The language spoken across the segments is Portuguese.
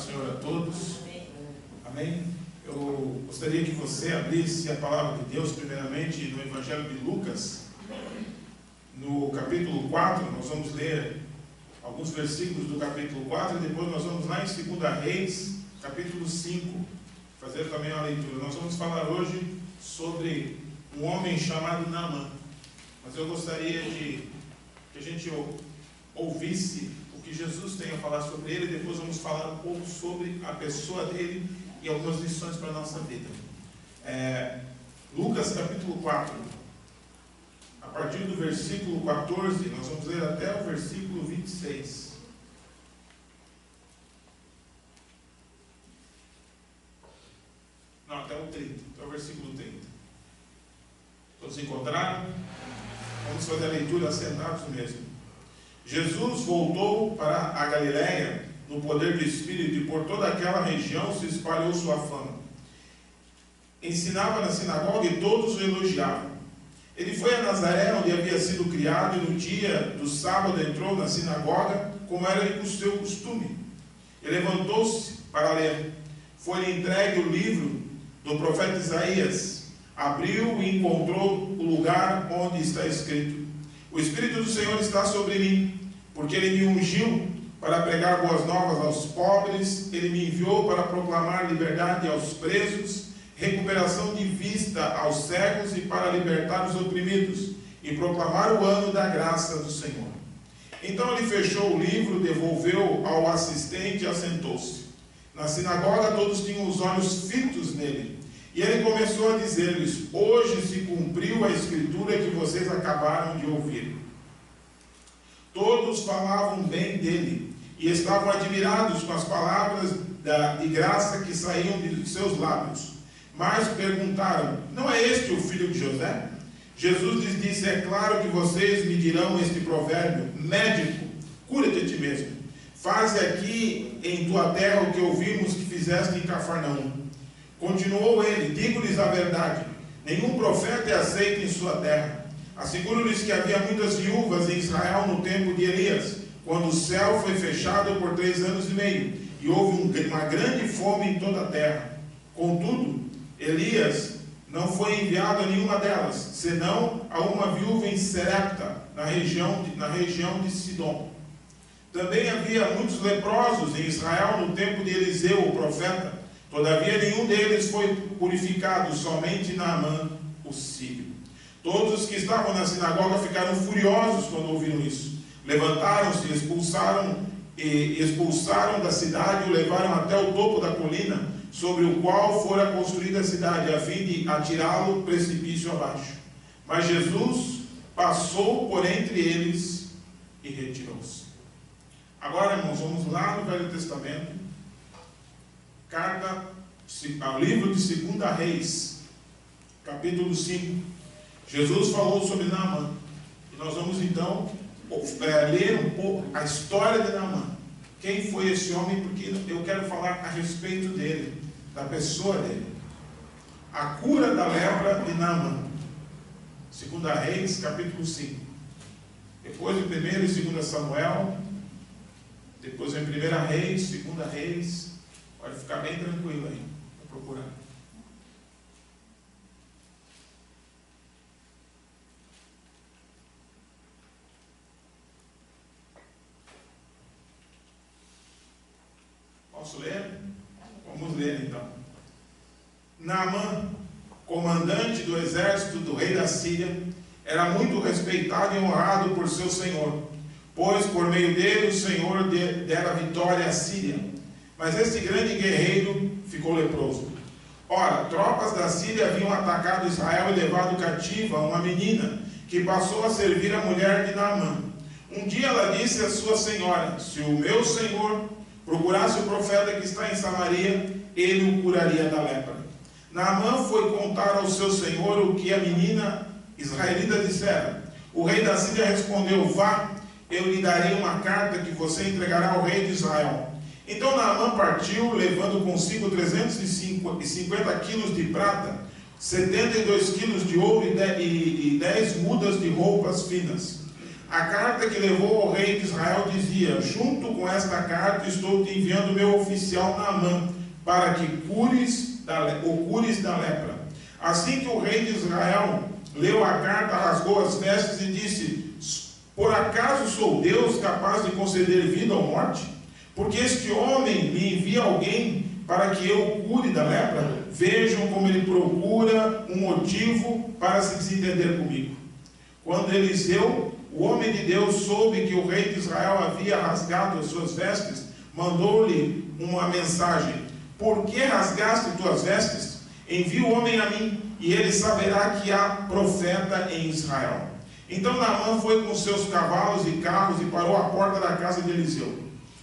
Senhor a todos. Amém. Eu gostaria que você abrisse a palavra de Deus primeiramente no Evangelho de Lucas, no capítulo 4. Nós vamos ler alguns versículos do capítulo 4 e depois nós vamos lá em 2 Reis, capítulo 5, fazer também a leitura. Nós vamos falar hoje sobre um homem chamado Naamã, mas eu gostaria que a gente ouvisse o que Jesus tem a falar sobre ele, e depois vamos falar um pouco sobre a pessoa dele e algumas lições para a nossa vida. Lucas capítulo 4, a partir do versículo 14, nós vamos ler até o versículo 26. Não, até o 30, até o versículo 30. Todos encontraram? Vamos fazer a leitura sentados mesmo. Jesus voltou para a Galiléia no poder do Espírito, e por toda aquela região se espalhou sua fama. Ensinava na sinagoga e todos o elogiavam. Ele foi a Nazaré, onde havia sido criado, e no dia do sábado entrou na sinagoga, como era o seu costume. Ele levantou-se para ler. Foi-lhe entregue o livro do profeta Isaías. Abriu e encontrou o lugar onde está escrito: o Espírito do Senhor está sobre mim, porque Ele me ungiu para pregar boas novas aos pobres. Ele me enviou para proclamar liberdade aos presos, recuperação de vista aos cegos, e para libertar os oprimidos, e proclamar o ano da graça do Senhor. Então ele fechou o livro, devolveu ao assistente e assentou-se. Na sinagoga todos tinham os olhos fitos nele. E ele começou a dizer-lhes: hoje se cumpriu a escritura que vocês acabaram de ouvir. Todos falavam bem dele e estavam admirados com as palavras de graça que saíam de seus lábios. Mas perguntaram: não é este o filho de José? Jesus lhes disse: é claro que vocês me dirão este provérbio: médico, cura-te a ti mesmo. Faze aqui em tua terra o que ouvimos que fizeste em Cafarnaum. Continuou ele: digo-lhes a verdade, nenhum profeta é aceito em sua terra. Asseguro-lhes que havia muitas viúvas em Israel no tempo de Elias, quando o céu foi fechado por 3 anos e meio, e houve uma grande fome em toda a terra. Contudo, Elias não foi enviado a nenhuma delas, senão a uma viúva em Serepta, na região de Sidom. Também havia muitos leprosos em Israel no tempo de Eliseu, o profeta. Todavia nenhum deles foi purificado, somente Naamã, o sírio. Todos os que estavam na sinagoga ficaram furiosos quando ouviram isso. Levantaram-se e expulsaram da cidade e o levaram até o topo da colina, sobre o qual fora construída a cidade, a fim de atirá-lo precipício abaixo. Mas Jesus passou por entre eles e retirou-se. Agora, irmãos, vamos lá no Velho Testamento. Carta ao livro de 2 Reis, capítulo 5. Jesus falou sobre Naamã. E nós vamos então ler um pouco a história de Naamã. Quem foi esse homem? Porque eu quero falar a respeito dele, da pessoa dele. A cura da lepra de Naamã. 2 Reis, capítulo 5. Depois em 1 e 2 Samuel. Depois em 1 Reis, 2 Reis. Pode ficar bem tranquilo aí, para procurar. Posso ler? Vamos ler então. Naamã, comandante do exército do rei da Síria, era muito respeitado e honrado por seu senhor, pois por meio dele o Senhor dera vitória à Síria. Mas este grande guerreiro ficou leproso. Ora, tropas da Síria haviam atacado Israel e levado cativa uma menina, que passou a servir a mulher de Naamã. Um dia ela disse à sua senhora: se o meu senhor procurasse o profeta que está em Samaria, ele o curaria da lepra. Naamã foi contar ao seu senhor o que a menina israelita dissera. O rei da Síria respondeu: vá, eu lhe darei uma carta que você entregará ao rei de Israel. Então Naamã partiu, levando consigo 350 quilos de prata, 72 quilos de ouro e 10 mudas de roupas finas. A carta que levou ao rei de Israel dizia: junto com esta carta estou te enviando meu oficial Naamã, para que o cures da lepra. Assim que o rei de Israel leu a carta, rasgou as vestes e disse: por acaso sou Deus capaz de conceder vida ou morte? Porque este homem me envia alguém para que eu o cure da lepra. Vejam como ele procura um motivo para se desentender comigo. Quando Eliseu, o homem de Deus, soube que o rei de Israel havia rasgado as suas vestes, mandou-lhe uma mensagem: por que rasgaste tuas vestes? Envia o homem a mim, e ele saberá que há profeta em Israel. Então Naamã foi com seus cavalos e carros e parou à porta da casa de Eliseu.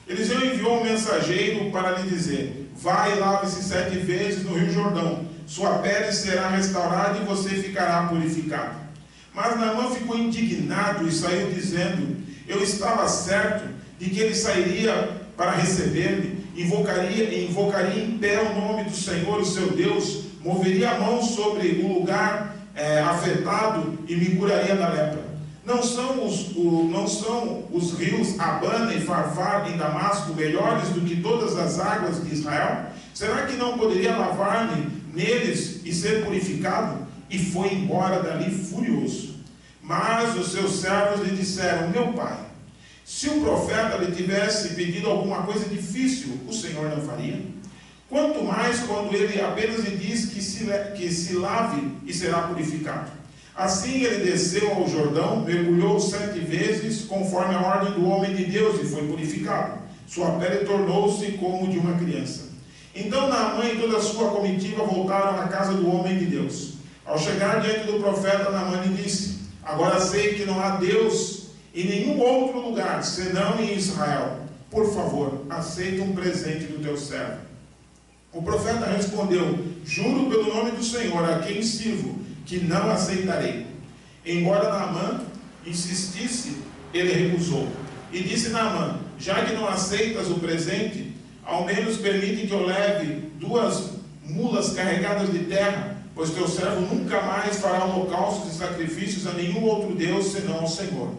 Eliseu enviou um mensageiro para lhe dizer: vai e lave-se 7 vezes no rio Jordão, sua pele será restaurada e você ficará purificado. Mas Naamã ficou indignado e saiu dizendo: eu estava certo de que ele sairia para receber-me, invocaria em pé o nome do Senhor, o seu Deus, moveria a mão sobre o lugar afetado e me curaria da lepra. Não são os rios Abana e Farfar em Damasco melhores do que todas as águas de Israel? Será que não poderia lavar-me neles e ser purificado? E foi embora dali furioso. Mas os seus servos lhe disseram: meu pai, se o profeta lhe tivesse pedido alguma coisa difícil, o Senhor não faria? Quanto mais quando ele apenas lhe diz que se lave e será purificado. Assim ele desceu ao Jordão, mergulhou 7 vezes, conforme a ordem do homem de Deus, e foi purificado. Sua pele tornou-se como de uma criança. Então Naamã e toda a sua comitiva voltaram à casa do homem de Deus. Ao chegar diante do profeta, Naamã lhe disse: agora sei que não há Deus em nenhum outro lugar, senão em Israel. Por favor, aceita um presente do teu servo. O profeta respondeu: juro pelo nome do Senhor, a quem sirvo, que não aceitarei. Embora Naamã insistisse, ele recusou. E disse Naamã: já que não aceitas o presente, ao menos permite que eu leve 2 mulas carregadas de terra, pois teu servo nunca mais fará holocaustos e sacrifícios a nenhum outro Deus senão ao Senhor.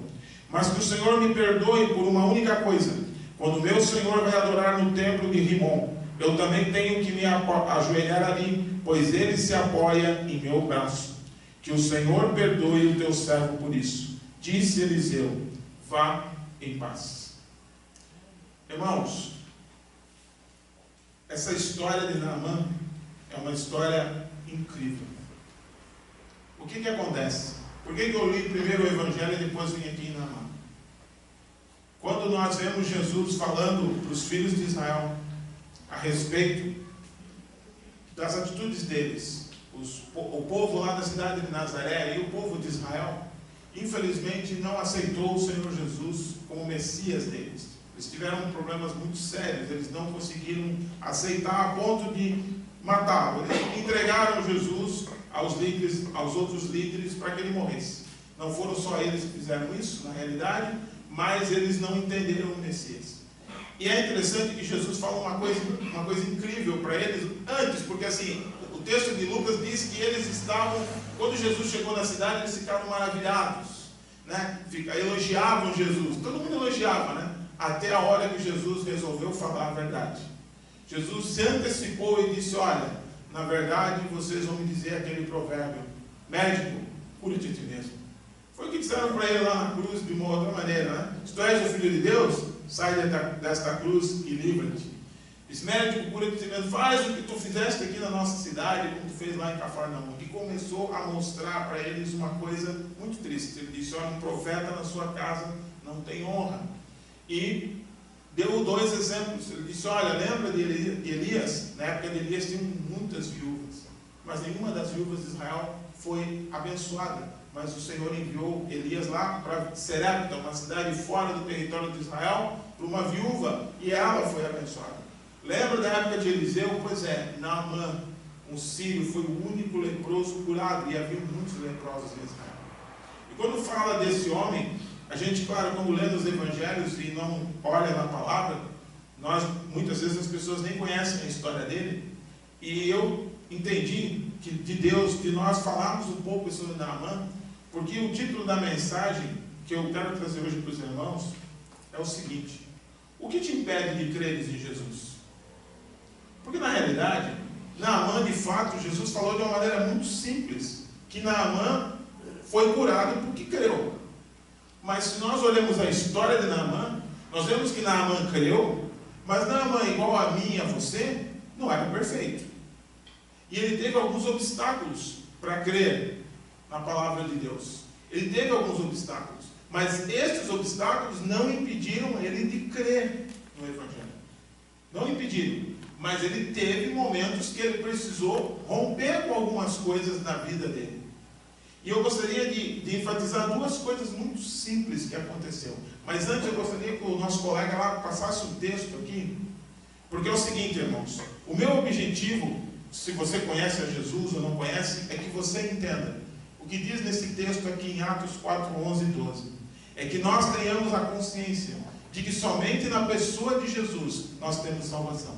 Mas que o Senhor me perdoe por uma única coisa: quando meu Senhor vai adorar no templo de Rimon, eu também tenho que me ajoelhar ali, pois ele se apoia em meu braço. Que o Senhor perdoe o teu servo por isso. Disse Eliseu: vá em paz. Irmãos, essa história de Naamã é uma história incrível. O que acontece? Por que eu li primeiro o Evangelho e depois vim aqui em Naamã? Quando nós vemos Jesus falando para os filhos de Israel a respeito das atitudes deles, o povo lá da cidade de Nazaré e o povo de Israel, infelizmente não aceitou o Senhor Jesus como Messias deles. Eles tiveram problemas muito sérios, eles não conseguiram aceitar a ponto de matá-lo. Eles entregaram Jesus aos outros líderes para que ele morresse. Não foram só eles que fizeram isso, na realidade, mas eles não entenderam o Messias. E é interessante que Jesus fala uma coisa incrível para eles antes, porque assim, o texto de Lucas diz que eles estavam, quando Jesus chegou na cidade, eles ficaram maravilhados, né? Elogiavam Jesus, todo mundo elogiava, né? Até a hora que Jesus resolveu falar a verdade. Jesus se antecipou e disse: olha, na verdade vocês vão me dizer aquele provérbio: médico, cura-te a ti mesmo. Foi o que disseram para ele lá na cruz, de uma outra maneira, né? Se tu és o Filho de Deus, sai desta cruz e livra-te. Disse: médico, cura-te a ti mesmo, faz o que tu fizeste aqui na nossa cidade, como tu fez lá em Cafarnaum. E começou a mostrar para eles uma coisa muito triste. Ele disse: olha, um profeta na sua casa não tem honra. E deu 2 exemplos. Ele disse: olha, lembra de Elias? Na época de Elias tinham muitas viúvas, mas nenhuma das viúvas de Israel foi abençoada. Mas o Senhor enviou Elias lá para Serepta, uma cidade fora do território de Israel, para uma viúva, e ela foi abençoada. Lembra da época de Eliseu? Pois é, Naamã, um sírio, foi o único leproso curado, e havia muitos leprosos em Israel. E quando fala desse homem, a gente, claro, quando lê os evangelhos e não olha na palavra, muitas vezes as pessoas nem conhecem a história dele, e eu entendi que de Deus, de nós falarmos um pouco sobre Naamã, porque o título da mensagem que eu quero trazer hoje para os irmãos é o seguinte: o que te impede de creres em Jesus? Porque na realidade, Naamã, de fato, Jesus falou de uma maneira muito simples, que Naamã foi curado porque creu. Mas se nós olhamos a história de Naamã, nós vemos que Naamã creu, mas Naamã, igual a mim e a você, não era perfeito. E ele teve alguns obstáculos para crer na palavra de Deus. Ele teve alguns obstáculos, mas estes obstáculos não impediram ele de crer no Evangelho. Não impediram, mas ele teve momentos que ele precisou romper com algumas coisas na vida dele. E eu gostaria de enfatizar duas coisas muito simples que aconteceu. Mas antes eu gostaria que o nosso colega lá passasse o texto aqui, porque é o seguinte, irmãos: o meu objetivo, se você conhece a Jesus ou não conhece, é que você entenda o que diz nesse texto aqui em Atos 4, 11 e 12. É que nós tenhamos a consciência de que somente na pessoa de Jesus nós temos salvação.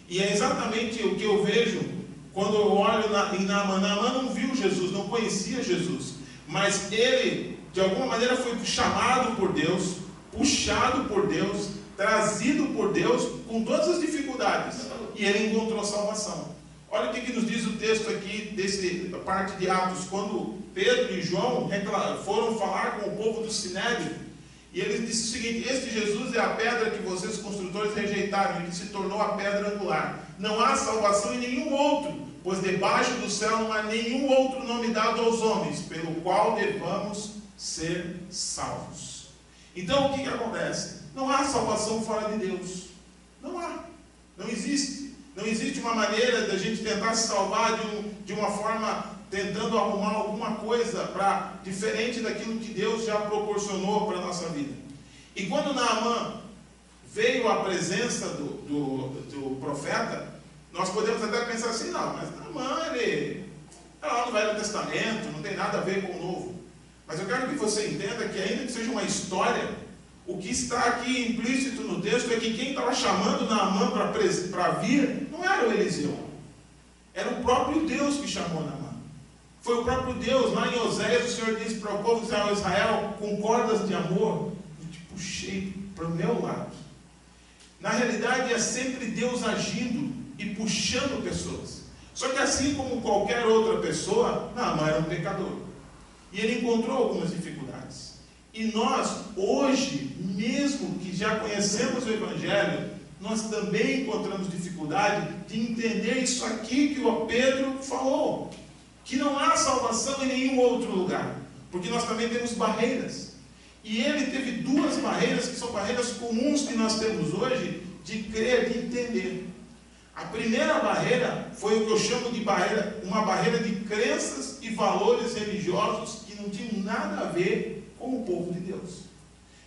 E é exatamente o que eu vejo quando eu olho em Naamã. Naamã não viu Jesus, não conhecia Jesus, mas ele, de alguma maneira, foi chamado por Deus, puxado por Deus, trazido por Deus, com todas as dificuldades, e ele encontrou salvação. Olha o que nos diz o texto aqui, da parte de Atos, quando Pedro e João foram falar com o povo do Sinédrio, e ele disse o seguinte: este Jesus é a pedra que vocês construtores rejeitaram, e que se tornou a pedra angular. Não há salvação em nenhum outro, pois debaixo do céu não há nenhum outro nome dado aos homens, pelo qual devamos ser salvos. Então o que acontece? Não há salvação fora de Deus. Não há. Não existe. Não existe uma maneira da gente tentar se salvar de uma forma tentando arrumar alguma coisa diferente daquilo que Deus já proporcionou para a nossa vida. E quando Naamã veio à presença do profeta, nós podemos até pensar assim: não, mas Naamã, ele está lá no Velho Testamento, não tem nada a ver com o Novo. Mas eu quero que você entenda que, ainda que seja uma história, o que está aqui implícito no texto é que quem estava chamando Naamã para vir não era o Eliseu, era o próprio Deus que chamou Naamã. Foi o próprio Deus. Lá em Oséias, o Senhor disse para o povo de Israel: com cordas de amor eu te puxei para o meu lado. Na realidade, é sempre Deus agindo e puxando pessoas. Só que, assim como qualquer outra pessoa, Naamã era um pecador, e ele encontrou algumas dificuldades. E nós, hoje, mesmo que já conhecemos o Evangelho, nós também encontramos dificuldade de entender isso aqui que o Pedro falou, que não há salvação em nenhum outro lugar, porque nós também temos barreiras. E ele teve duas barreiras que são barreiras comuns que nós temos hoje, de crer, de entender. A primeira barreira foi o que eu chamo de uma barreira de crenças e valores religiosos que não tinham nada a ver com o povo de Deus.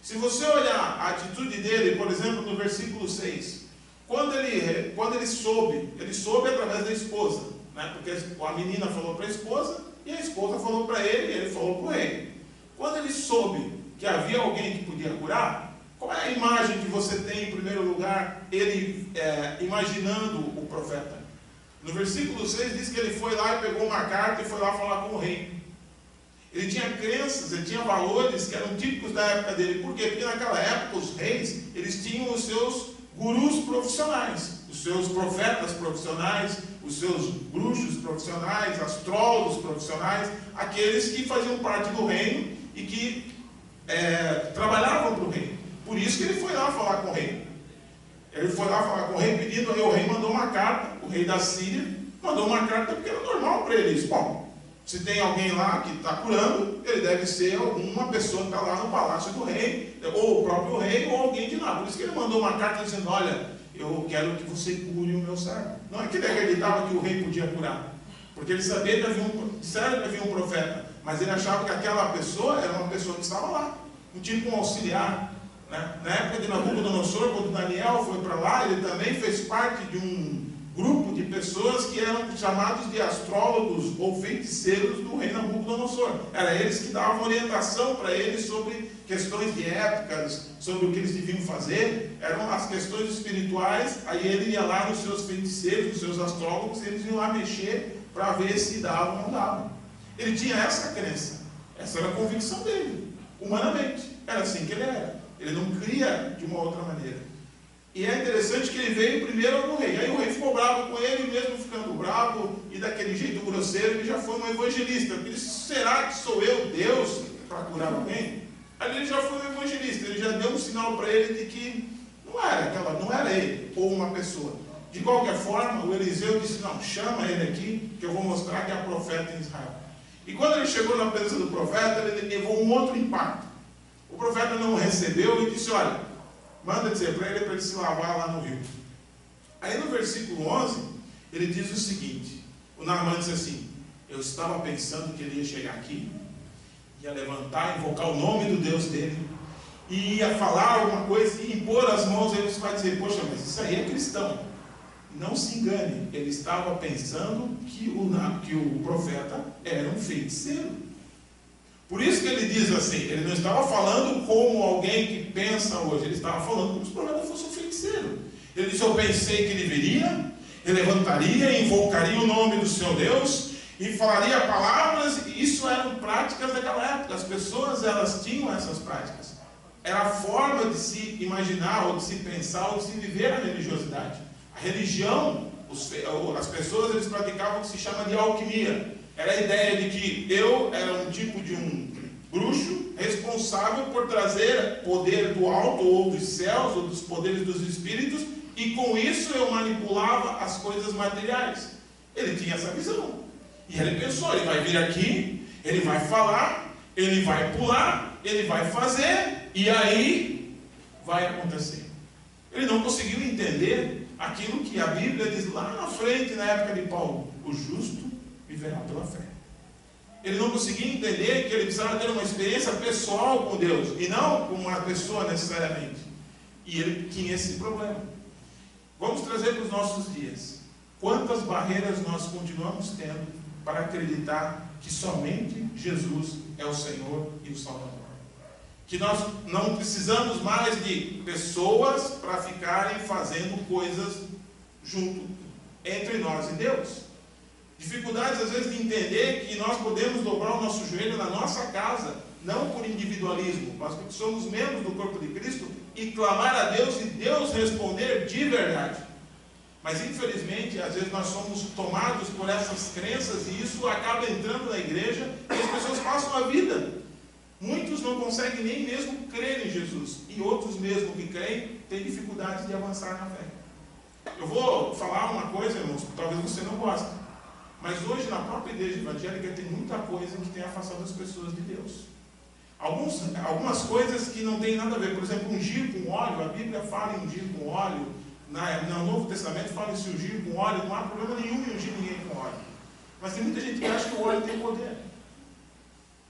Se você olhar a atitude dele, por exemplo, no versículo 6, quando ele soube através da esposa, né? Porque a menina falou para a esposa, e a esposa falou para ele, e ele falou para o rei. Quando ele soube que havia alguém que podia curar, qual é a imagem que você tem, em primeiro lugar, ele imaginando o profeta? No versículo 6 diz que ele foi lá e pegou uma carta e foi lá falar com o rei. Ele tinha crenças, ele tinha valores que eram típicos da época dele. Por quê? Porque naquela época os reis, eles tinham os seus gurus profissionais, os seus profetas profissionais, os seus bruxos profissionais, astrólogos profissionais, aqueles que faziam parte do reino e que trabalhavam para o rei. Por isso que ele foi lá falar com o rei. Ele foi lá falar com o rei pedindo, o rei mandou uma carta, o rei da Síria mandou uma carta porque era normal para eles. Bom, se tem alguém lá que está curando, ele deve ser alguma pessoa que está lá no palácio do rei, ou o próprio rei, ou alguém de lá. Por isso que ele mandou uma carta dizendo: olha, eu quero que você cure o meu servo. Não é que ele acreditava que o rei podia curar, porque ele sabia que havia um profeta, mas ele achava que aquela pessoa era uma pessoa que estava lá, um tipo um auxiliar. Na época de Nabucodonosor, quando Daniel foi para lá, ele também fez parte de um grupo de pessoas que eram chamados de astrólogos ou feiticeiros do rei Nabucodonosor. Era eles que davam orientação para eles sobre questões de épocas, sobre o que eles deviam fazer. Eram as questões espirituais. Aí ele ia lá nos seus feiticeiros, nos seus astrólogos, e eles iam lá mexer para ver se dava ou não dava. Ele tinha essa crença, essa era a convicção dele. humanamente. Era assim que ele era. Ele não cria de uma outra maneira. E é interessante que ele veio primeiro no rei. Aí o rei ficou bravo com ele, mesmo ficando bravo e daquele jeito grosseiro, ele já foi um evangelista. Ele disse, será que sou eu, Deus, para curar alguém? Aí ele já foi um evangelista, ele já deu um sinal para ele de que não era ele ou uma pessoa. De qualquer forma, o Eliseu disse, não, chama ele aqui, que eu vou mostrar que é profeta em Israel. E quando ele chegou na presença do profeta, ele levou um outro impacto. O profeta não o recebeu e disse, olha, manda dizer para ele se lavar lá no rio. Aí no versículo 11, ele diz o seguinte, o Naamã disse assim, eu estava pensando que ele ia chegar aqui, ia levantar, invocar o nome do Deus dele, e ia falar alguma coisa e impor as mãos, aí você vai dizer, poxa, mas isso aí é cristão. Não se engane, ele estava pensando que o profeta era um feiticeiro. Por isso que ele diz assim, ele não estava falando como alguém que pensa hoje, ele estava falando como se o profeta fosse um feiticeiro. Ele disse, eu pensei que ele viria, ele levantaria, invocaria o nome do seu Deus, e falaria palavras, e isso eram práticas daquela época. As pessoas, elas tinham essas práticas. Era a forma de se imaginar, ou de se pensar, ou de se viver a religiosidade. A religião, as pessoas, eles praticavam o que se chama de alquimia. Era a ideia de que eu era um tipo de um bruxo responsável por trazer poder do alto, ou dos céus, ou dos poderes dos espíritos, e com isso eu manipulava as coisas materiais. Ele tinha essa visão. E ele pensou, ele vai vir aqui, ele vai falar, ele vai pular, ele vai fazer, e aí vai acontecer. Ele não conseguiu entender aquilo que a Bíblia diz lá na frente, na época de Paulo, o justo viverá pela fé. Ele não conseguia entender que ele precisava ter uma experiência pessoal com Deus, e não com uma pessoa necessariamente. E ele tinha esse problema. Vamos trazer para os nossos dias. Quantas barreiras nós continuamos tendo para acreditar que somente Jesus é o Senhor e o Salvador? Que nós não precisamos mais de pessoas para ficarem fazendo coisas junto entre nós e Deus. Dificuldades às vezes de entender que nós podemos dobrar o nosso joelho na nossa casa, não por individualismo, mas porque somos membros do corpo de Cristo, e clamar a Deus e Deus responder de verdade. Mas infelizmente, às vezes nós somos tomados por essas crenças e isso acaba entrando na igreja e as pessoas passam a vida. Muitos não conseguem nem mesmo crer em Jesus, e outros mesmo que creem têm dificuldades de avançar na fé. Eu vou falar uma coisa, irmãos, que talvez você não goste, mas hoje na própria igreja evangélica tem muita coisa que tem afastado as pessoas de Deus. Algumas coisas que não tem nada a ver, por exemplo, ungir com óleo. A Bíblia fala em ungir com óleo, no Novo Testamento fala em se ungir com óleo, não há problema nenhum em ungir ninguém com óleo. Mas tem muita gente que acha que o óleo tem poder.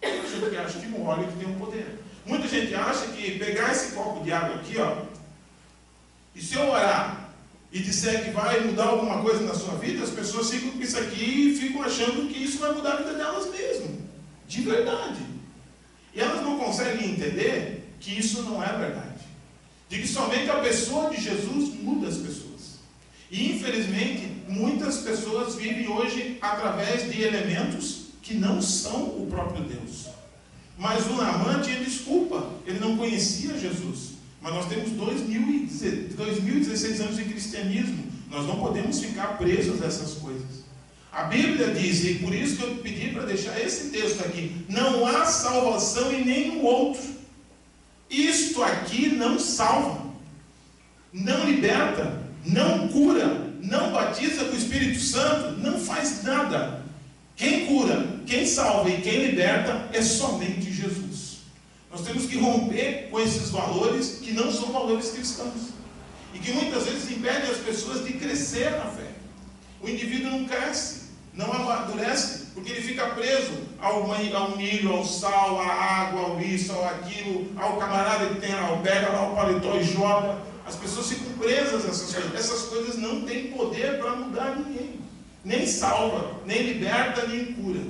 Muita gente que acha que o óleo tem um poder. Muita gente acha que pegar esse copo de água aqui, ó, e se eu orar e disser que vai mudar alguma coisa na sua vida, as pessoas ficam com isso aqui e ficam achando que isso vai mudar a vida delas mesmo. De verdade. E elas não conseguem entender que isso não é verdade. De que somente a pessoa de Jesus muda as pessoas. E infelizmente, muitas pessoas vivem hoje através de elementos que não são o próprio Deus. Mas o Naamã tinha desculpa, ele não conhecia Jesus. Mas nós temos 2016 anos de cristianismo, nós não podemos ficar presos a essas coisas. A Bíblia diz, e por isso que eu pedi para deixar esse texto aqui, não há salvação em nenhum outro. Isto aqui não salva, não liberta, não cura, não batiza com o Espírito Santo, não faz nada. Quem cura, quem salva e quem liberta é somente Jesus. Nós temos que romper com esses valores que não são valores cristãos e que muitas vezes impedem as pessoas de crescer na fé. O indivíduo não cresce, não amadurece, porque ele fica preso ao milho, ao sal, à água, ao isso, ao aquilo, ao camarada que tem pega lá o paletó e joga. As pessoas ficam presas a essas coisas. Essas coisas não têm poder para mudar ninguém. Nem salva, nem liberta, nem cura.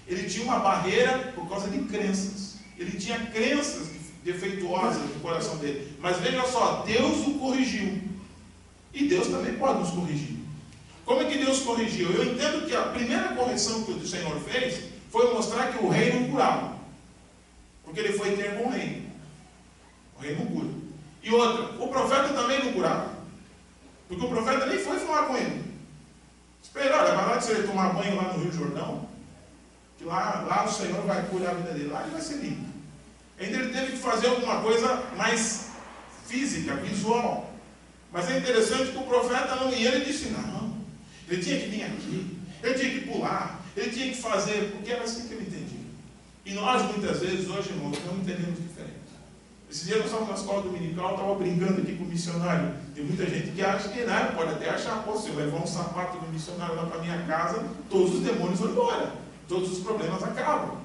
Ele tinha uma barreira por causa de crenças. Ele tinha crenças defeituosas no coração dele. Mas veja só, Deus o corrigiu. E Deus também pode nos corrigir. Como é que Deus corrigiu? Eu entendo que a primeira correção que o Senhor fez foi mostrar que o rei não curava. Porque ele foi ter com o rei. O rei não cura. E outra, o profeta também não curava. Porque o profeta nem foi falar com ele. Espera, olha, vai lá de ele tomar banho lá no Rio Jordão, que lá o Senhor vai curar a vida dele. Lá ele vai ser limpo. Ainda ele teve que fazer alguma coisa mais física, visual. Mas é interessante que o profeta não ia, ele disse, não, ele tinha que vir aqui, ele tinha que pular, ele tinha que fazer, porque era assim que ele entendia. E nós, muitas vezes, hoje, irmãos, não entendemos diferente. Esse dia nós estávamos na escola dominical, eu estava brincando aqui com o missionário. Tem muita gente que acha que, né, pode até achar, pô, se eu levar um sapato do missionário lá para minha casa, todos os demônios vão embora, todos os problemas acabam.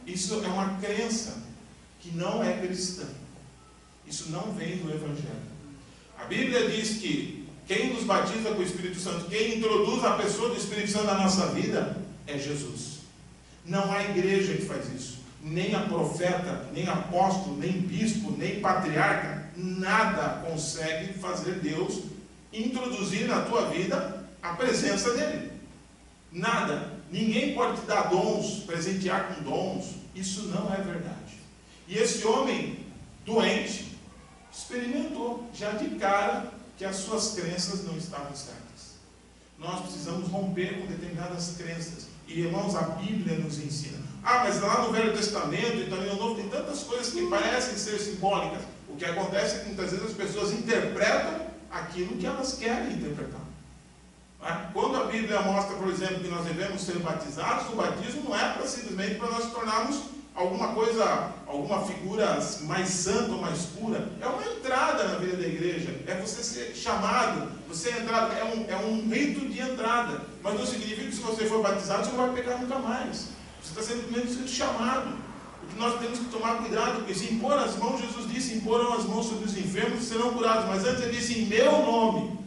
Isso é uma crença que não é cristã. Isso não vem do Evangelho. A Bíblia diz que quem nos batiza com o Espírito Santo, quem introduz a pessoa do Espírito Santo na nossa vida, é Jesus. Não há igreja que faz isso. Nem a profeta, nem apóstolo, nem bispo, nem patriarca, nada consegue fazer Deus introduzir na tua vida a presença dele. Nada. Ninguém pode te dar dons, presentear com dons. Isso não é verdade. E esse homem doente experimentou já de cara que as suas crenças não estavam certas. Nós precisamos romper com determinadas crenças. E, irmãos, a Bíblia nos ensina. Ah, mas lá no Velho Testamento e também no Novo tem tantas coisas que parecem ser simbólicas. O que acontece é que muitas vezes as pessoas interpretam aquilo que elas querem interpretar. Quando a Bíblia mostra, por exemplo, que nós devemos ser batizados, o batismo não é simplesmente para nós tornarmos alguma coisa, alguma figura mais santa ou mais pura. É uma entrada na vida da igreja. É você ser chamado, você é entrado, é um rito de entrada. Mas não significa que se você for batizado, você não vai pecar nunca mais. Você está sendo chamado. O que nós temos que tomar cuidado, porque se impor as mãos, Jesus disse, imporam as mãos sobre os enfermos e serão curados. Mas antes ele disse, em meu nome,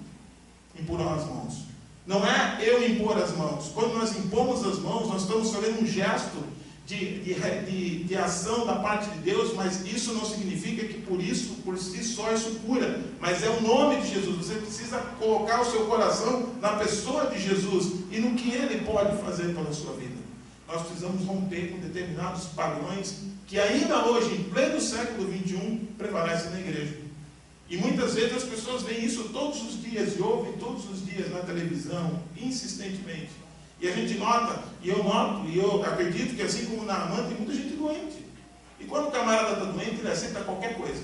imporão as mãos. Não é eu impor as mãos. Quando nós impomos as mãos, nós estamos fazendo um gesto de ação da parte de Deus, mas isso não significa que por si só isso cura, mas é o nome de Jesus. Você precisa colocar o seu coração na pessoa de Jesus e no que Ele pode fazer pela sua vida. Nós precisamos romper com determinados padrões que ainda hoje, em pleno século XXI, prevalecem na igreja. E muitas vezes as pessoas veem isso todos os dias e ouvem todos os dias na televisão, insistentemente. E a gente nota, e eu noto, e eu acredito que assim como na Naamã tem muita gente doente. E quando o camarada está doente, ele aceita qualquer coisa.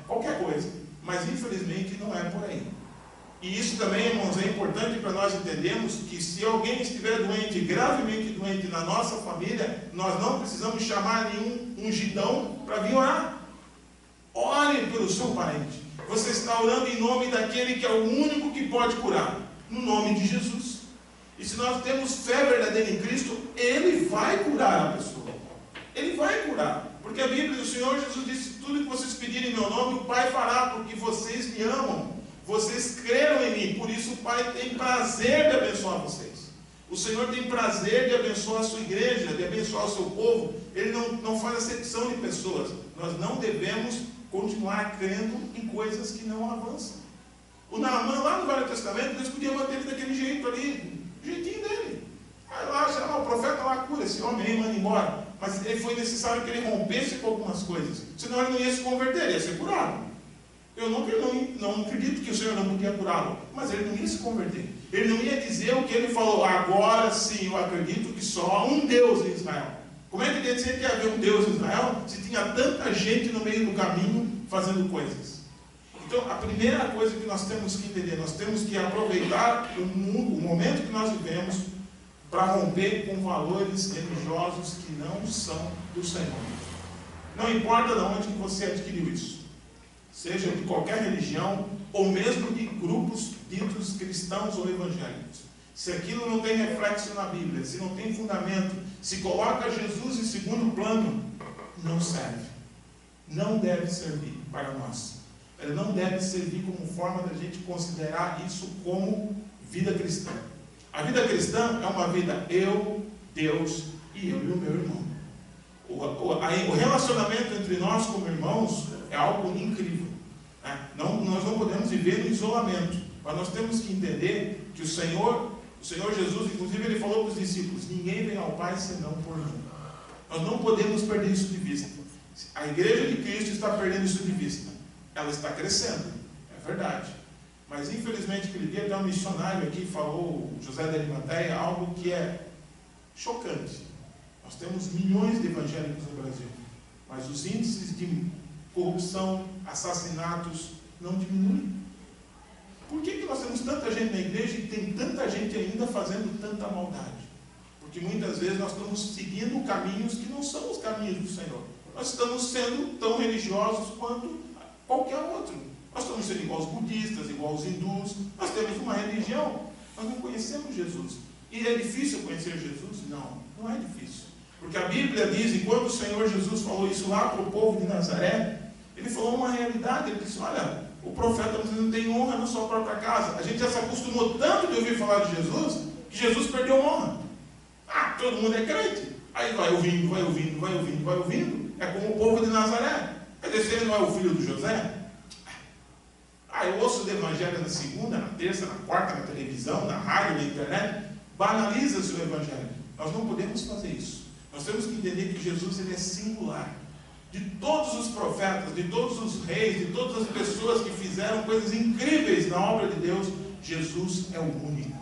Qualquer coisa. Mas infelizmente não é por aí. E isso também, irmãos, é importante para nós entendermos que se alguém estiver doente, gravemente doente na nossa família, nós não precisamos chamar nenhum ungidão para vir orar. Ore pelo seu parente. Você está orando em nome daquele que é o único que pode curar. No nome de Jesus. E se nós temos fé verdadeira em Cristo, Ele vai curar a pessoa. Ele vai curar. Porque a Bíblia do Senhor Jesus disse, tudo que vocês pedirem em meu nome, o Pai fará, porque vocês me amam. Vocês creram em mim, por isso o Pai tem prazer de abençoar vocês. O Senhor tem prazer de abençoar a sua igreja, de abençoar o seu povo. Ele não faz acepção de pessoas. Nós não devemos continuar crendo em coisas que não avançam. O Naamã, lá no Velho Testamento, Deus podia manter ele daquele jeito ali, do jeitinho dele. Aí lá, o profeta lá cura esse homem aí, manda embora. Mas ele foi necessário que ele rompesse com algumas coisas, senão ele não ia se converter, ele ia ser curado. Eu não acredito que o Senhor não podia curá-lo, mas ele não ia se converter. Ele não ia dizer o que ele falou, agora sim, eu acredito que só há um Deus em Israel. Como é que ele dizia que ia haver um Deus em Israel, se tinha tanta gente no meio do caminho fazendo coisas? Então, a primeira coisa que nós temos que entender, nós temos que aproveitar o momento que nós vivemos, para romper com valores religiosos que não são do Senhor. Não importa de onde você adquiriu isso. Seja de qualquer religião, ou mesmo de grupos ditos cristãos ou evangélicos. Se aquilo não tem reflexo na Bíblia, se não tem fundamento, se coloca Jesus em segundo plano, não serve. Não deve servir para nós. Ele não deve servir como forma da gente considerar isso como vida cristã. A vida cristã é uma vida eu, Deus e o meu irmão. O relacionamento entre nós como irmãos é algo incrível. Nós não podemos viver no isolamento, mas nós temos que entender que o Senhor Jesus, inclusive, ele falou para os discípulos, ninguém vem ao Pai senão por mim. Nós não podemos perder isso de vista. A igreja de Cristo está perdendo isso de vista. Ela está crescendo, é verdade. Mas infelizmente, aquele dia até um missionário aqui falou, José de Arimateia, algo que é chocante. Nós temos milhões de evangélicos no Brasil, mas os índices de corrupção, assassinatos não diminuem. Por que nós temos tanta gente na igreja e tem tanta gente ainda fazendo tanta maldade? Porque muitas vezes nós estamos seguindo caminhos que não são os caminhos do Senhor. Nós estamos sendo tão religiosos quanto qualquer outro. Nós estamos sendo igual aos budistas, igual aos hindus. Nós temos uma religião, nós não conhecemos Jesus. E é difícil conhecer Jesus? Não, não é difícil. Porque a Bíblia diz, enquanto o Senhor Jesus falou isso lá para o povo de Nazaré, ele falou uma realidade. Ele disse, olha, o profeta não tem honra na sua própria casa. A gente já se acostumou tanto de ouvir falar de Jesus, que Jesus perdeu honra. Ah, todo mundo é crente. Aí vai ouvindo, vai ouvindo, vai ouvindo, vai ouvindo. É como o povo de Nazaré. Quer dizer, se ele não é o filho do José? Ah, eu ouço o evangelho na segunda, na terça, na quarta, na televisão, na rádio, na internet. Banaliza-se o evangelho. Nós não podemos fazer isso. Nós temos que entender que Jesus ele é singular. De todos os profetas, de todos os reis, de todas as pessoas que fizeram coisas incríveis na obra de Deus, Jesus é o único.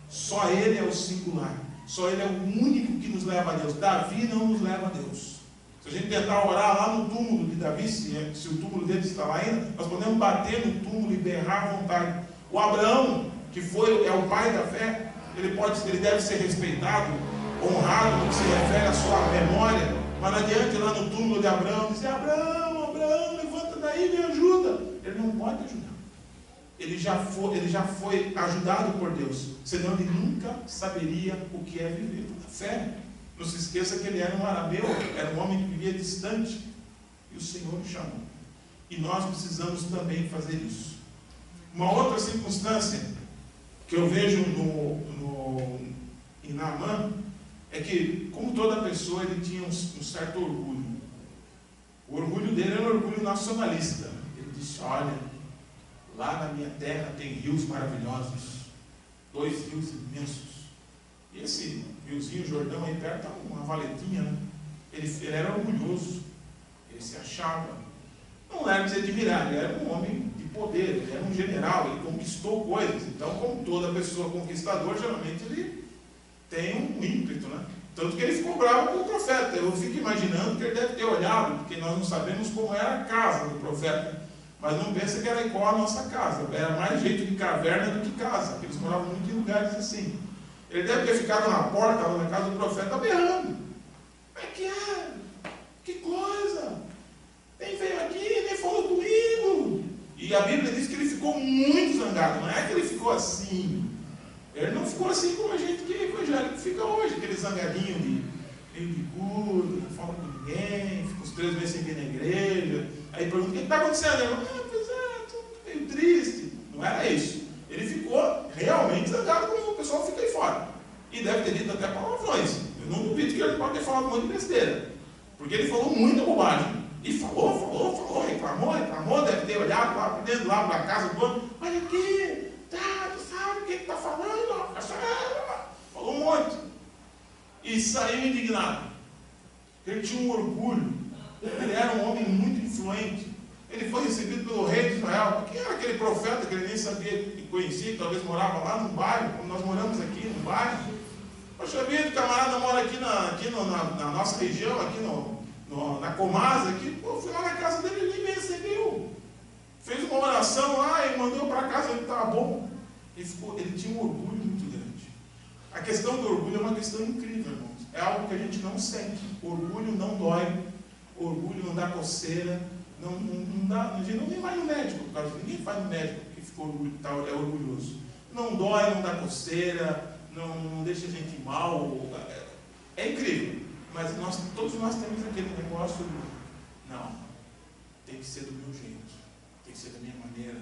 Só Ele é o singular. Só Ele é o único que nos leva a Deus. Davi não nos leva a Deus. Se a gente tentar orar lá no túmulo de Davi, se o túmulo dele está lá ainda, nós podemos bater no túmulo e berrar à vontade. O Abraão, que é o pai da fé, ele deve ser respeitado, honrado no que se refere à sua memória. Mas não adianta ir lá no túmulo de Abraão e dizer, Abraão, levanta daí e me ajuda. Ele não pode ajudar. Ele já foi ajudado por Deus, senão ele nunca saberia o que é viver pela fé. Não se esqueça que ele era um arameu, era um homem que vivia distante, e o Senhor o chamou. E nós precisamos também fazer isso. Uma outra circunstância que eu vejo em Naamã é que, como toda pessoa, ele tinha um certo orgulho. O orgulho dele era um orgulho nacionalista. Ele disse, olha, lá na minha terra tem rios maravilhosos, 2 rios imensos. E esse riozinho Jordão aí perto, uma valetinha, né? Ele era orgulhoso, ele se achava. Não era de se admirar, ele era um homem de poder, ele era um general, ele conquistou coisas. Então, como toda pessoa conquistadora, geralmente ele tem um ímpeto, né? Tanto que ele ficou bravo com o profeta. Eu fico imaginando que ele deve ter olhado, porque nós não sabemos como era a casa do profeta. Mas não pensa que era igual a nossa casa. Era mais jeito de caverna do que casa, porque eles moravam muito em lugares assim. Ele deve ter ficado na porta, lá na casa do profeta, berrando. Como é que é? Que coisa! Nem veio aqui, nem falou comigo. E a Bíblia diz que ele ficou muito zangado. Não é que ele ficou assim. Ele não ficou assim como a gente que é evangélico fica hoje. Aquele zangadinho de meio bicudo, não fala com ninguém, fica uns 3 meses sem vir na igreja. Aí pergunta, o que está acontecendo? Ele, pois é, estou meio triste. Não era isso. Ele ficou realmente zangado como o pessoal fica aí fora. E deve ter dito até palavrões. Eu não duvido que ele pode ter falado muito besteira. Porque ele falou muita bobagem. E falou, reclamou, deve ter olhado lá dentro, lá para a casa do dono. Olha aqui, tá, tu sabe o que está falando? Falou um monte. E saiu indignado. Ele tinha um orgulho. Ele era um homem muito influente. Ele foi recebido pelo rei de Israel. Quem era aquele profeta que ele nem sabia que conhecia, que talvez morava lá no bairro, como nós moramos aqui no bairro? Poxa vida, o camarada mora aqui na nossa região, aqui na Comasa, aqui. Pô, fui lá na casa dele, ele nem me recebeu. Fez uma oração lá e mandou para casa, ele estava bom. Ele tinha um orgulho muito grande. A questão do orgulho é uma questão incrível, irmãos. É algo que a gente não sente. Orgulho não dói, orgulho não dá coceira. Não dá, a gente nem vai no médico, ninguém vai no médico porque ficou é orgulhoso. Não dói, não dá coceira, não deixa a gente mal. É incrível, mas todos nós temos aquele negócio de, não, tem que ser do meu jeito, tem que ser da minha maneira.